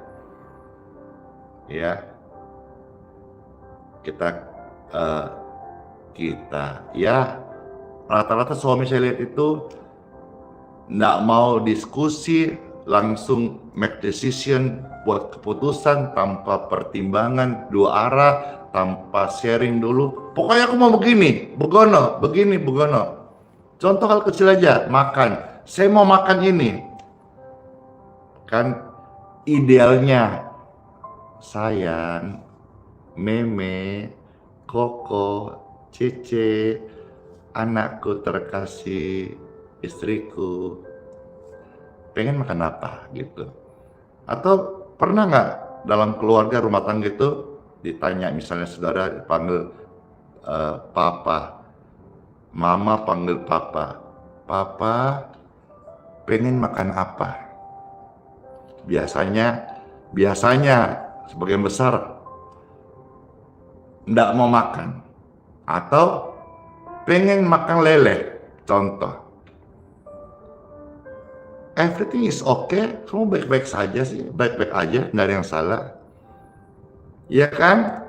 Ya, kita ya, rata-rata suami saya lihat itu nggak mau diskusi, langsung make decision, buat keputusan tanpa pertimbangan dua arah, tanpa sharing dulu. Pokoknya aku mau begini, begono, begini, begono. Contoh hal kecil aja, makan. Saya mau makan ini. Kan idealnya, sayang, Meme, Koko, Cece, anakku terkasih, istriku, pengen makan apa gitu. Atau pernah nggak dalam keluarga rumah tangga itu ditanya, misalnya saudara dipanggil papa, mama panggil papa, papa pengen makan apa? Biasanya sebagian besar nggak mau makan, atau pengen makan lele, contoh. Everything is okay, semua baik-baik saja sih, baik-baik aja, nggak ada yang salah, ya kan?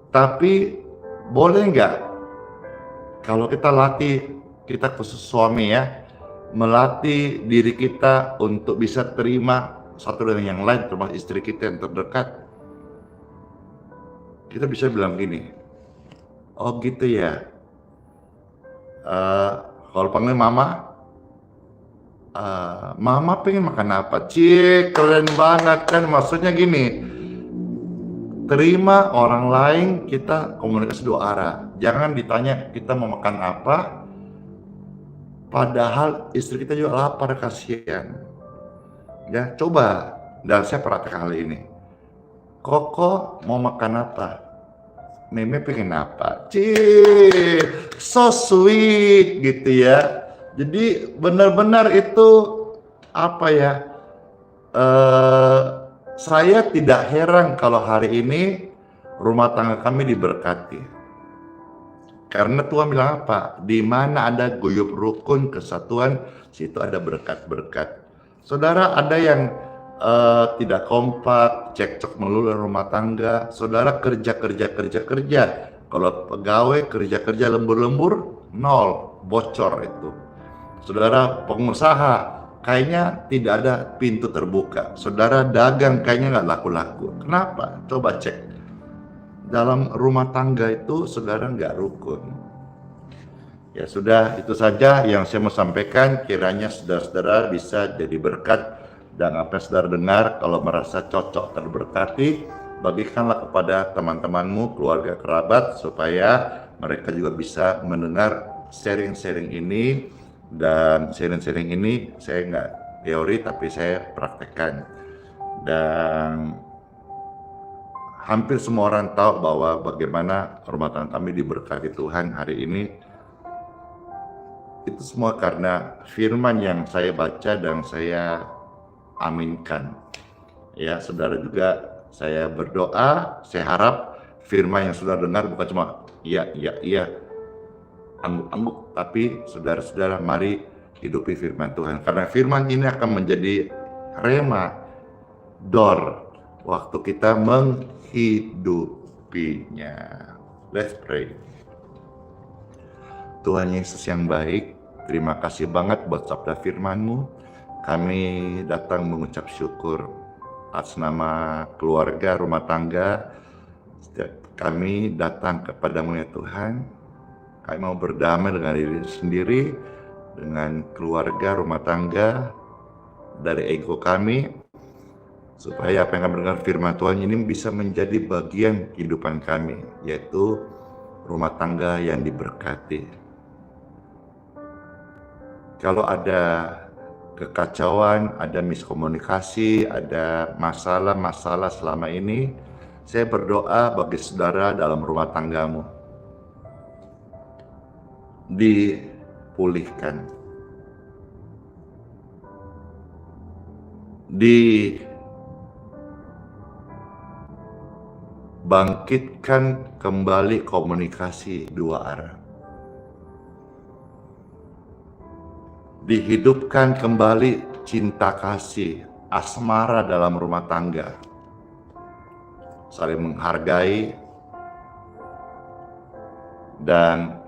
Tapi boleh nggak kalau kita latih, kita khusus suami ya, melatih diri kita untuk bisa terima satu dengan yang lain, termasuk istri kita yang terdekat. Kita bisa bilang gini, oh gitu ya, kalau panggil mama, mama pengen makan apa? Cie, keren banget kan, maksudnya gini, terima orang lain, kita komunikasi dua arah. Jangan ditanya kita mau makan apa, Padahal istri kita juga lapar, kasihan. Ya, coba, dan saya praktek hal ini. Koko mau makan apa? Meme pengen apa? Cih, so sweet gitu ya. Jadi benar-benar itu apa ya? eh saya tidak heran kalau hari ini rumah tangga kami diberkati. Karena Tuhan bilang apa? Di mana ada guyub rukun kesatuan, situ ada berkat-berkat. Saudara, ada yang tidak kompak, cekcok melulu dalam rumah tangga. Saudara kerja. Kalau pegawai kerja lembur-lembur, nol, bocor itu. Saudara pengusaha, kayaknya tidak ada pintu terbuka. Saudara dagang, kayaknya nggak laku-laku. Kenapa? Coba cek. Dalam rumah tangga itu saudara nggak rukun. Ya sudah, itu saja yang saya mau sampaikan. Kiranya saudara-saudara bisa jadi berkat, dan apa yang saudara dengar, kalau merasa cocok terberkati, bagikanlah kepada teman-temanmu, keluarga, kerabat, supaya mereka juga bisa mendengar sharing-sharing ini. Dan sharing-sharing ini saya nggak teori, tapi saya praktekkan. Dan hampir semua orang tahu bahwa bagaimana rumah tangga kami diberkati Tuhan hari ini. Itu semua karena firman yang saya baca dan saya aminkan. Ya, saudara juga saya berdoa, saya harap firman yang saudara dengar bukan cuma iya, angguk-angguk, tapi saudara-saudara mari hidupi firman Tuhan. Karena firman ini akan menjadi rema, door, waktu kita menghidupinya. Let's pray. Tuhan Yesus yang baik, terima kasih banget buat sabda firman-Mu. Kami datang mengucap syukur atas nama keluarga, rumah tangga. Kami datang kepadamu ya Tuhan. Kami mau berdamai dengan diri sendiri, dengan keluarga, rumah tangga, dari ego kami, supaya apa yang kami dengar firman Tuhan ini bisa menjadi bagian kehidupan kami, yaitu rumah tangga yang diberkati. Kalau ada kekacauan, ada miskomunikasi, ada masalah-masalah selama ini, saya berdoa bagi saudara dalam rumah tanggamu, dipulihkan, dibangkitkan kembali komunikasi dua arah. Dihidupkan kembali cinta kasih, asmara dalam rumah tangga. Saling menghargai dan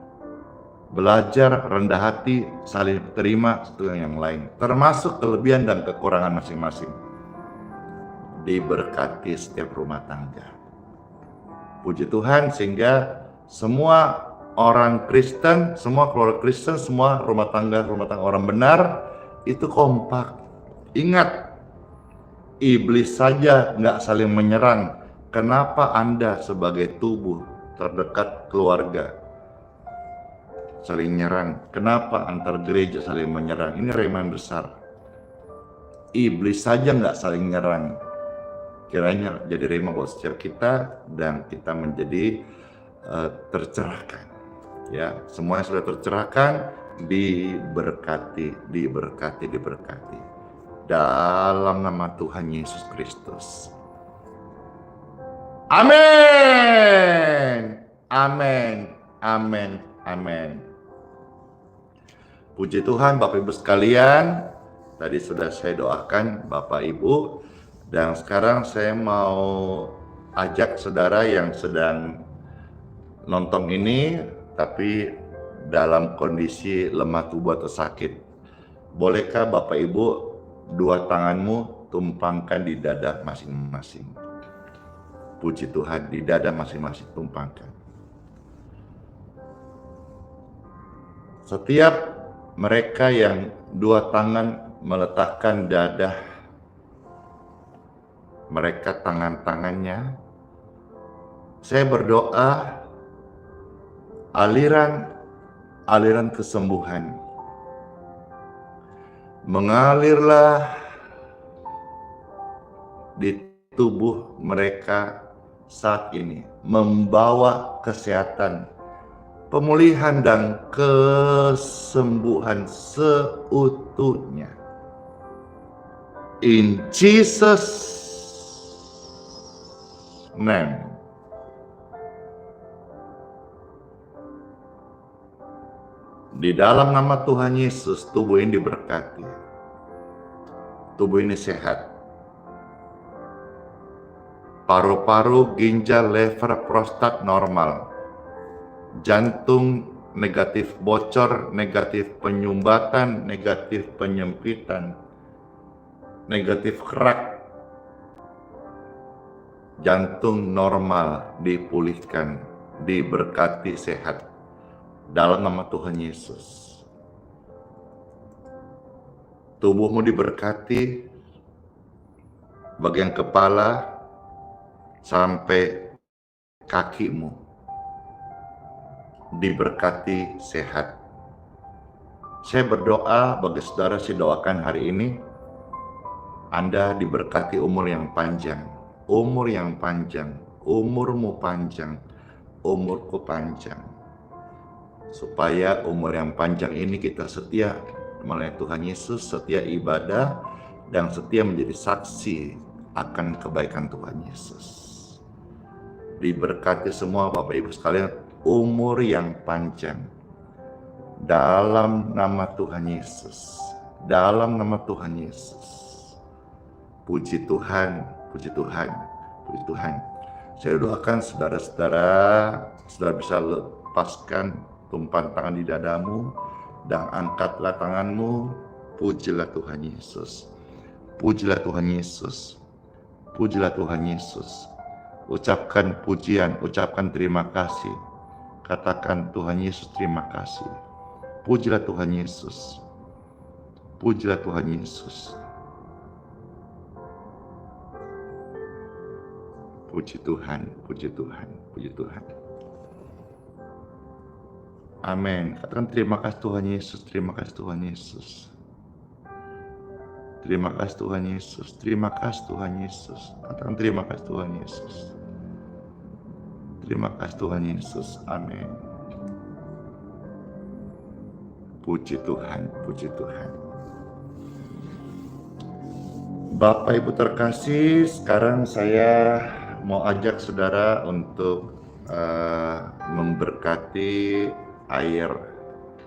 belajar rendah hati, saling terima satu yang lain, termasuk kelebihan dan kekurangan masing-masing. Diberkati setiap rumah tangga. Puji Tuhan, sehingga semua orang Kristen, semua keluarga Kristen, semua rumah tangga orang benar itu kompak. Ingat, iblis saja nggak saling menyerang. Kenapa Anda sebagai tubuh terdekat keluarga saling nyerang? Kenapa antar gereja saling menyerang? Ini reman besar. Iblis saja nggak saling nyerang. Kiranya jadi rema buat setiap kita, dan kita menjadi tercerahkan. Ya, semuanya sudah tercerahkan, diberkati. Dalam nama Tuhan Yesus Kristus. Amin. Puji Tuhan Bapak Ibu sekalian, tadi sudah saya doakan Bapak Ibu, dan sekarang saya mau ajak saudara yang sedang nonton ini tapi dalam kondisi lemah tubuh atau sakit. Bolehkah Bapak Ibu dua tanganmu tumpangkan di dada masing-masing? Puji Tuhan, di dada masing-masing tumpangkan. Setiap mereka yang dua tangan meletakkan dada mereka, tangan-tangannya, saya berdoa aliran kesembuhan mengalirlah di tubuh mereka saat ini, membawa kesehatan, pemulihan dan kesembuhan seutuhnya. In Jesus' name. Di dalam nama Tuhan Yesus, tubuh ini diberkati. Tubuh ini sehat. Paru-paru, ginjal, lever, prostat normal. Jantung negatif bocor, negatif penyumbatan, negatif penyempitan, negatif kerak. Jantung normal dipulihkan, diberkati sehat. Dalam nama Tuhan Yesus. Tubuhmu diberkati, bagian kepala sampai kakimu diberkati sehat. Saya berdoa bagi saudara, saya doakan hari ini Anda diberkati umur yang panjang, umur yang panjang, umurmu panjang, umurku panjang. Supaya umur yang panjang ini kita setia melayani Tuhan Yesus, setia ibadah, dan setia menjadi saksi akan kebaikan Tuhan Yesus. Diberkati semua Bapak Ibu sekalian, umur yang panjang. Dalam nama Tuhan Yesus. Dalam nama Tuhan Yesus. Puji Tuhan, puji Tuhan, puji Tuhan. Saya doakan saudara-saudara, saudara bisa lepaskan tumpahan tangan di dadamu dan angkatlah tanganmu. Pujilah Tuhan Yesus. Pujilah Tuhan Yesus. Pujilah Tuhan Yesus. Ucapkan pujian, ucapkan terima kasih. Katakan Tuhan Yesus terima kasih. Pujilah Tuhan Yesus. Pujilah Tuhan Yesus. Puji Tuhan, puji Tuhan, puji Tuhan. Amin. Katakan terima kasih Tuhan Yesus, terima kasih Tuhan Yesus. Terima kasih Tuhan Yesus, terima kasih Tuhan Yesus. Katakan terima kasih Tuhan Yesus. Terima kasih Tuhan Yesus. Amin. Puji Tuhan, puji Tuhan. Bapak Ibu terkasih, sekarang saya mau ajak saudara untuk memberkati air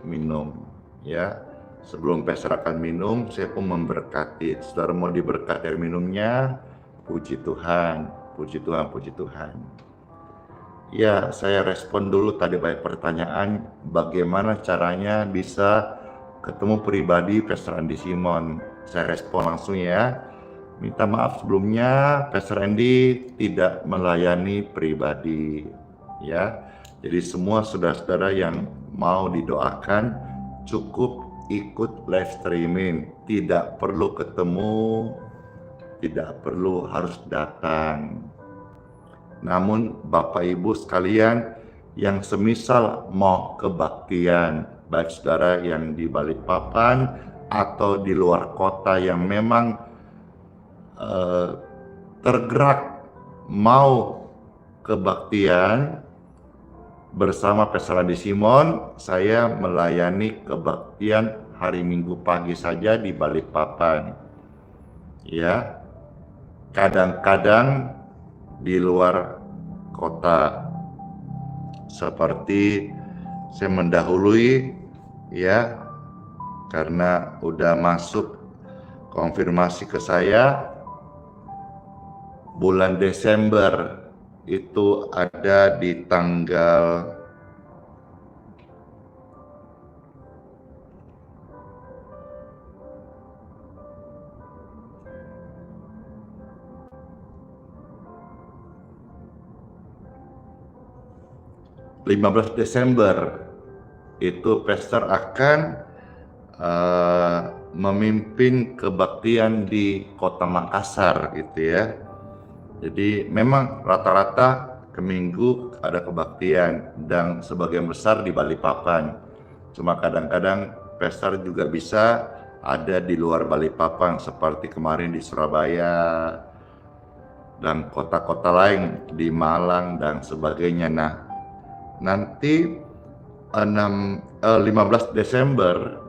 minum, ya. Sebelum pastor akan minum, saya pun memberkati. Saudara mau diberkati air minumnya? Puji Tuhan, puji Tuhan, puji Tuhan. Ya, saya respon dulu tadi banyak pertanyaan, bagaimana caranya bisa ketemu pribadi Pastor Andi Simon. Saya respon langsung ya. Minta maaf sebelumnya, Pastor Andi tidak melayani pribadi, ya. Jadi semua saudara-saudara yang mau didoakan cukup ikut live streaming, tidak perlu ketemu, tidak perlu harus datang. Namun Bapak Ibu sekalian yang semisal mau kebaktian, baik saudara yang di Balikpapan atau di luar kota yang memang tergerak mau kebaktian bersama Pastor Andi Simon, saya melayani kebaktian hari Minggu pagi saja di Balikpapan. Ya, kadang-kadang di luar kota, seperti saya mendahului ya, karena udah masuk konfirmasi ke saya bulan Desember itu ada di tanggal 15 Desember itu pastor akan memimpin kebaktian di Kota Makassar gitu ya. Jadi memang rata-rata ke minggu ada kebaktian dan sebagian besar di Balikpapan. Cuma kadang-kadang pastor juga bisa ada di luar Balikpapan seperti kemarin di Surabaya dan kota-kota lain di Malang dan sebagainya. Nah, nanti 15 Desember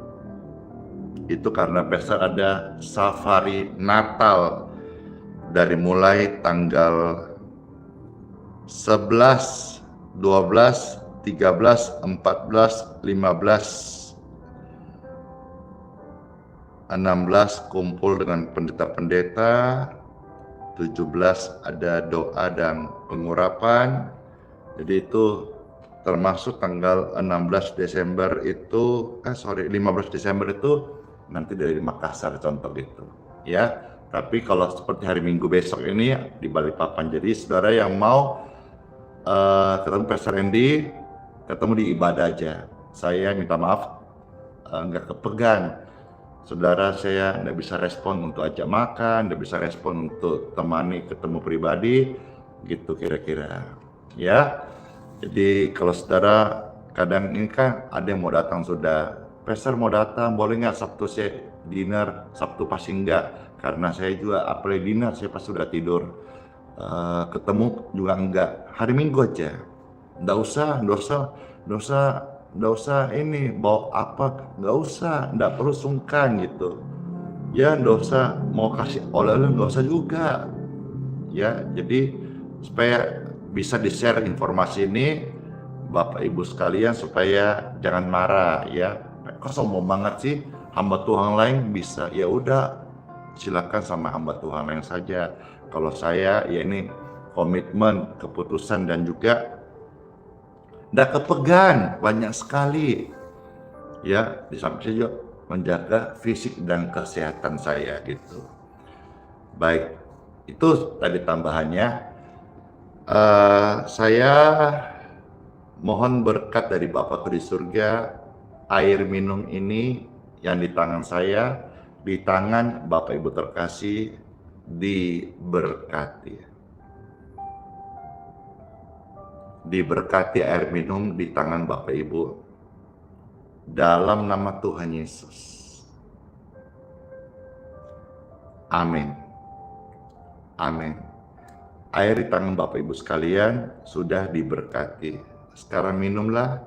itu karena pesta ada safari Natal dari mulai tanggal 11, 12, 13, 14, 15, 16 kumpul dengan pendeta-pendeta, 17 ada doa dan pengurapan. Jadi itu termasuk tanggal 16 Desember itu 15 Desember itu nanti dari Makassar contoh gitu ya. Tapi kalau seperti hari Minggu besok ini di Balikpapan. Jadi saudara yang mau ketemu Pastor Randy, ketemu di ibadah aja. Saya minta maaf nggak kepegang. Saudara saya nggak bisa respon untuk ajak makan, nggak bisa respon untuk temani ketemu pribadi, gitu kira-kira. Ya, jadi kalau saudara kadang ini kan ada yang mau datang sudah, Pastor mau datang, boleh nggak Sabtu saya dinner, Sabtu pasti enggak, karena saya juga apalagi dinner saya pasti sudah tidur. Ketemu juga enggak, hari Minggu aja, nggak usah ini bawa apa, nggak usah, nggak perlu sungkan gitu ya, nggak usah mau kasih oleh-oleh, nggak usah juga ya. Jadi supaya bisa di-share informasi ini Bapak Ibu sekalian supaya jangan marah ya, kok sombong banget sih, hamba Tuhan lain bisa, ya udah silakan sama hamba Tuhan lain saja. Kalau saya ya ini komitmen, keputusan dan juga nggak kepegang banyak sekali ya, di samping saya juga menjaga fisik dan kesehatan saya gitu. Baik, itu tadi tambahannya. Saya mohon berkat dari Bapakku di surga, air minum ini yang di tangan saya, di tangan Bapak Ibu terkasih, diberkati. Diberkati air minum di tangan Bapak Ibu dalam nama Tuhan Yesus. Amin. Amin. Air di tangan Bapak Ibu sekalian sudah diberkati. Sekarang minumlah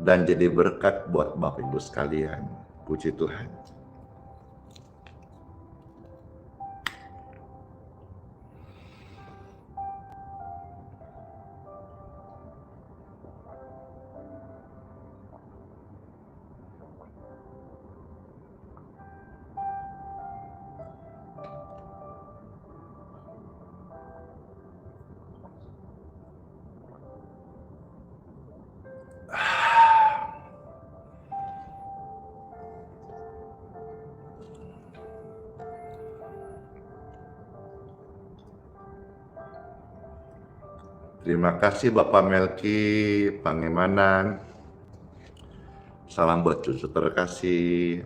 dan jadi berkat buat Bapak Ibu sekalian. Puji Tuhan. Terima kasih Bapak Melki Pangemanan. Salam buat cucu terkasih.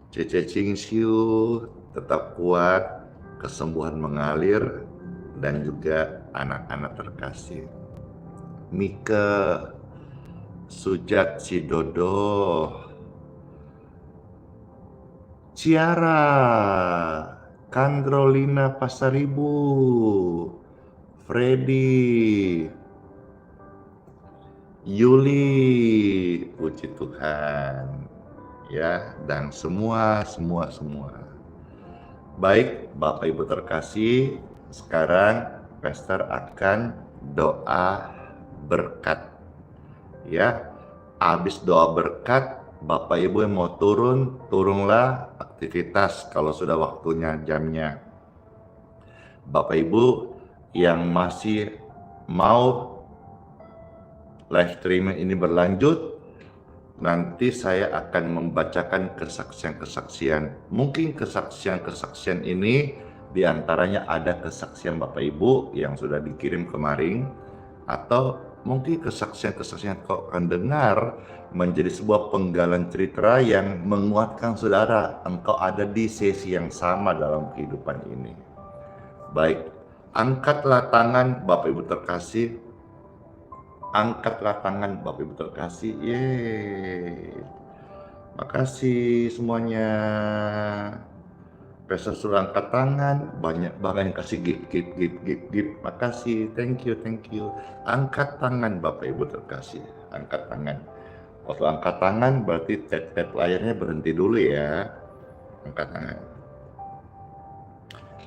Cece Cingsiu, tetap kuat, kesembuhan mengalir, dan juga anak-anak terkasih. Mika, Sujat Sidodo, Ciara, Kandrolina Pasaribu, Freddy, Yuli, puji Tuhan ya, dan semua. Baik Bapak Ibu terkasih, sekarang Pastor akan doa berkat ya. Habis doa berkat, Bapak Ibu yang mau turunlah aktivitas kalau sudah waktunya jamnya. Bapak Ibu yang masih mau live streaming ini berlanjut, nanti saya akan membacakan kesaksian-kesaksian. Mungkin kesaksian-kesaksian ini diantaranya ada kesaksian Bapak Ibu yang sudah dikirim kemarin, atau mungkin kesaksian-kesaksian kau akan dengar menjadi sebuah penggalan cerita yang menguatkan saudara, engkau ada di sesi yang sama dalam kehidupan ini. Baik, angkatlah tangan Bapak Ibu terkasih. Angkatlah tangan Bapak Ibu terkasih. Yeay. Makasih semuanya. Pesta suruh angkat tangan, banyak banget yang kasih gift. Makasih, thank you. Angkat tangan Bapak Ibu terkasih, angkat tangan. Waktu angkat tangan berarti tap layarnya berhenti dulu ya. Angkat tangan.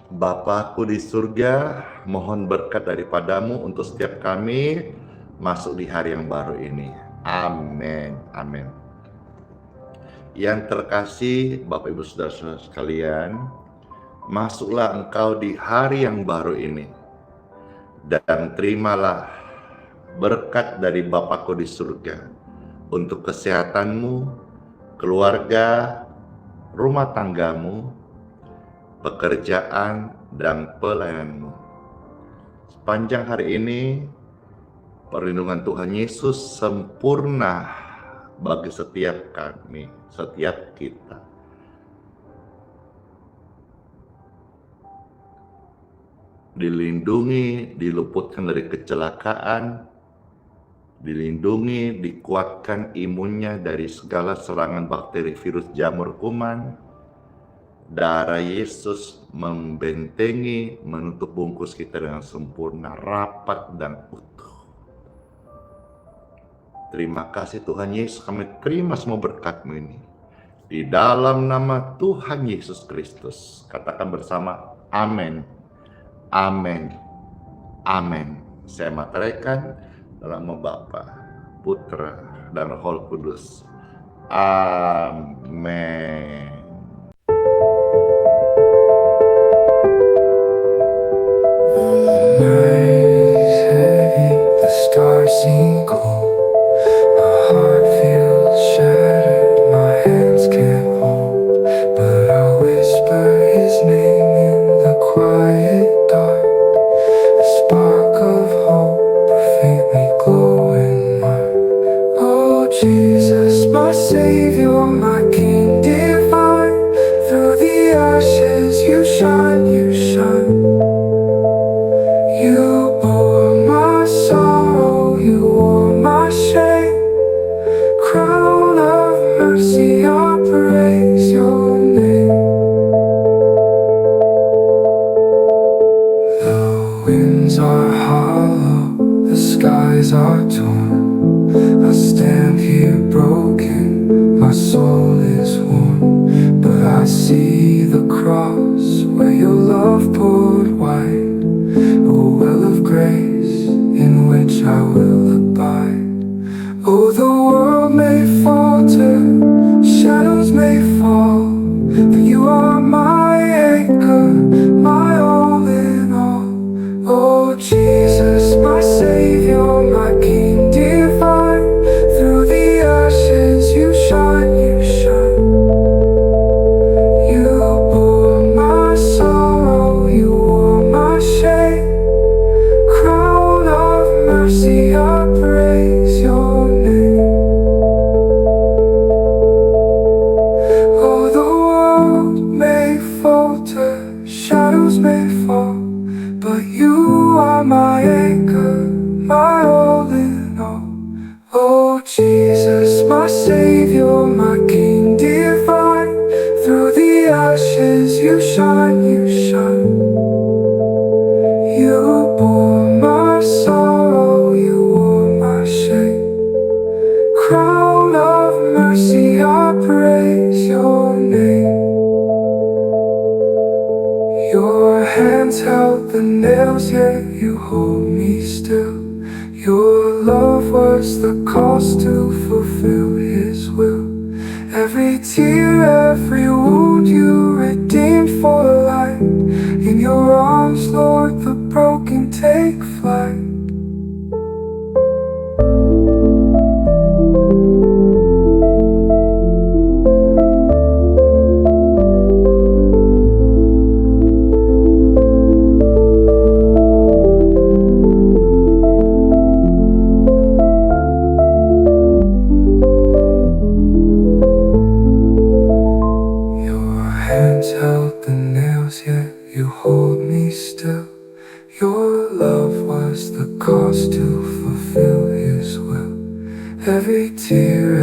Bapakku di surga, mohon berkat daripadamu untuk setiap kami masuk di hari yang baru ini. Amin. Yang terkasih Bapak Ibu Saudara sekalian, masuklah engkau di hari yang baru ini dan terimalah berkat dari Bapakku di surga untuk kesehatanmu, keluarga, rumah tanggamu, pekerjaan, dan pelayananmu. Sepanjang hari ini, perlindungan Tuhan Yesus sempurna bagi setiap kami, setiap kita. Dilindungi, diluputkan dari kecelakaan, dilindungi, dikuatkan imunnya dari segala serangan bakteri, virus, jamur, kuman. Darah Yesus membentengi, menutup bungkus kita dengan sempurna, rapat, dan utuh. Terima kasih Tuhan Yesus, kami terima semua berkat-Mu ini. Di dalam nama Tuhan Yesus Kristus, katakan bersama, amin. Saya materaikan dalam nama Bapa, Putra, dan Roh Kudus. Amin. The stars sing gold. My heart feels shattered, my hands can't hold, but I whisper his name in the quiet dark. A spark of hope, faintly glowing mark. Oh Jesus, my Savior, my King divine. Through the ashes you shine, you shine. You bore my sorrow, you wore my shame. Crown of mercy, I praise your name. The winds are hollow, the skies are torn. I stand here broken, my soul is worn. But I see the cross where your love poured wide, a well of grace in which I will abide. Oh, the world may falter, shadows may fall, but you are my anchor, my all in all. Oh Jesus, my Savior, my King divine. Through the ashes you shine, you shine. You bore my sorrow, you wore my shame. Crown of mercy, I praise your name. Oh, the world may falter, shadows may fall, but you are my anchor, my all in all. Oh Jesus, my Savior, my King divine. Through the ashes you shine, you shine. You bore my sorrow, you wore my shame. Crown of mercy, I praise your name. Your hands held the nails, yet you hold me still. Your love was the cost to fulfill his will. Every tear, every wound you redeemed for life. In your arms, Lord, the broken take flight. Held the nails, yet you hold me still. Your love was the cost to fulfill his will. Every tear,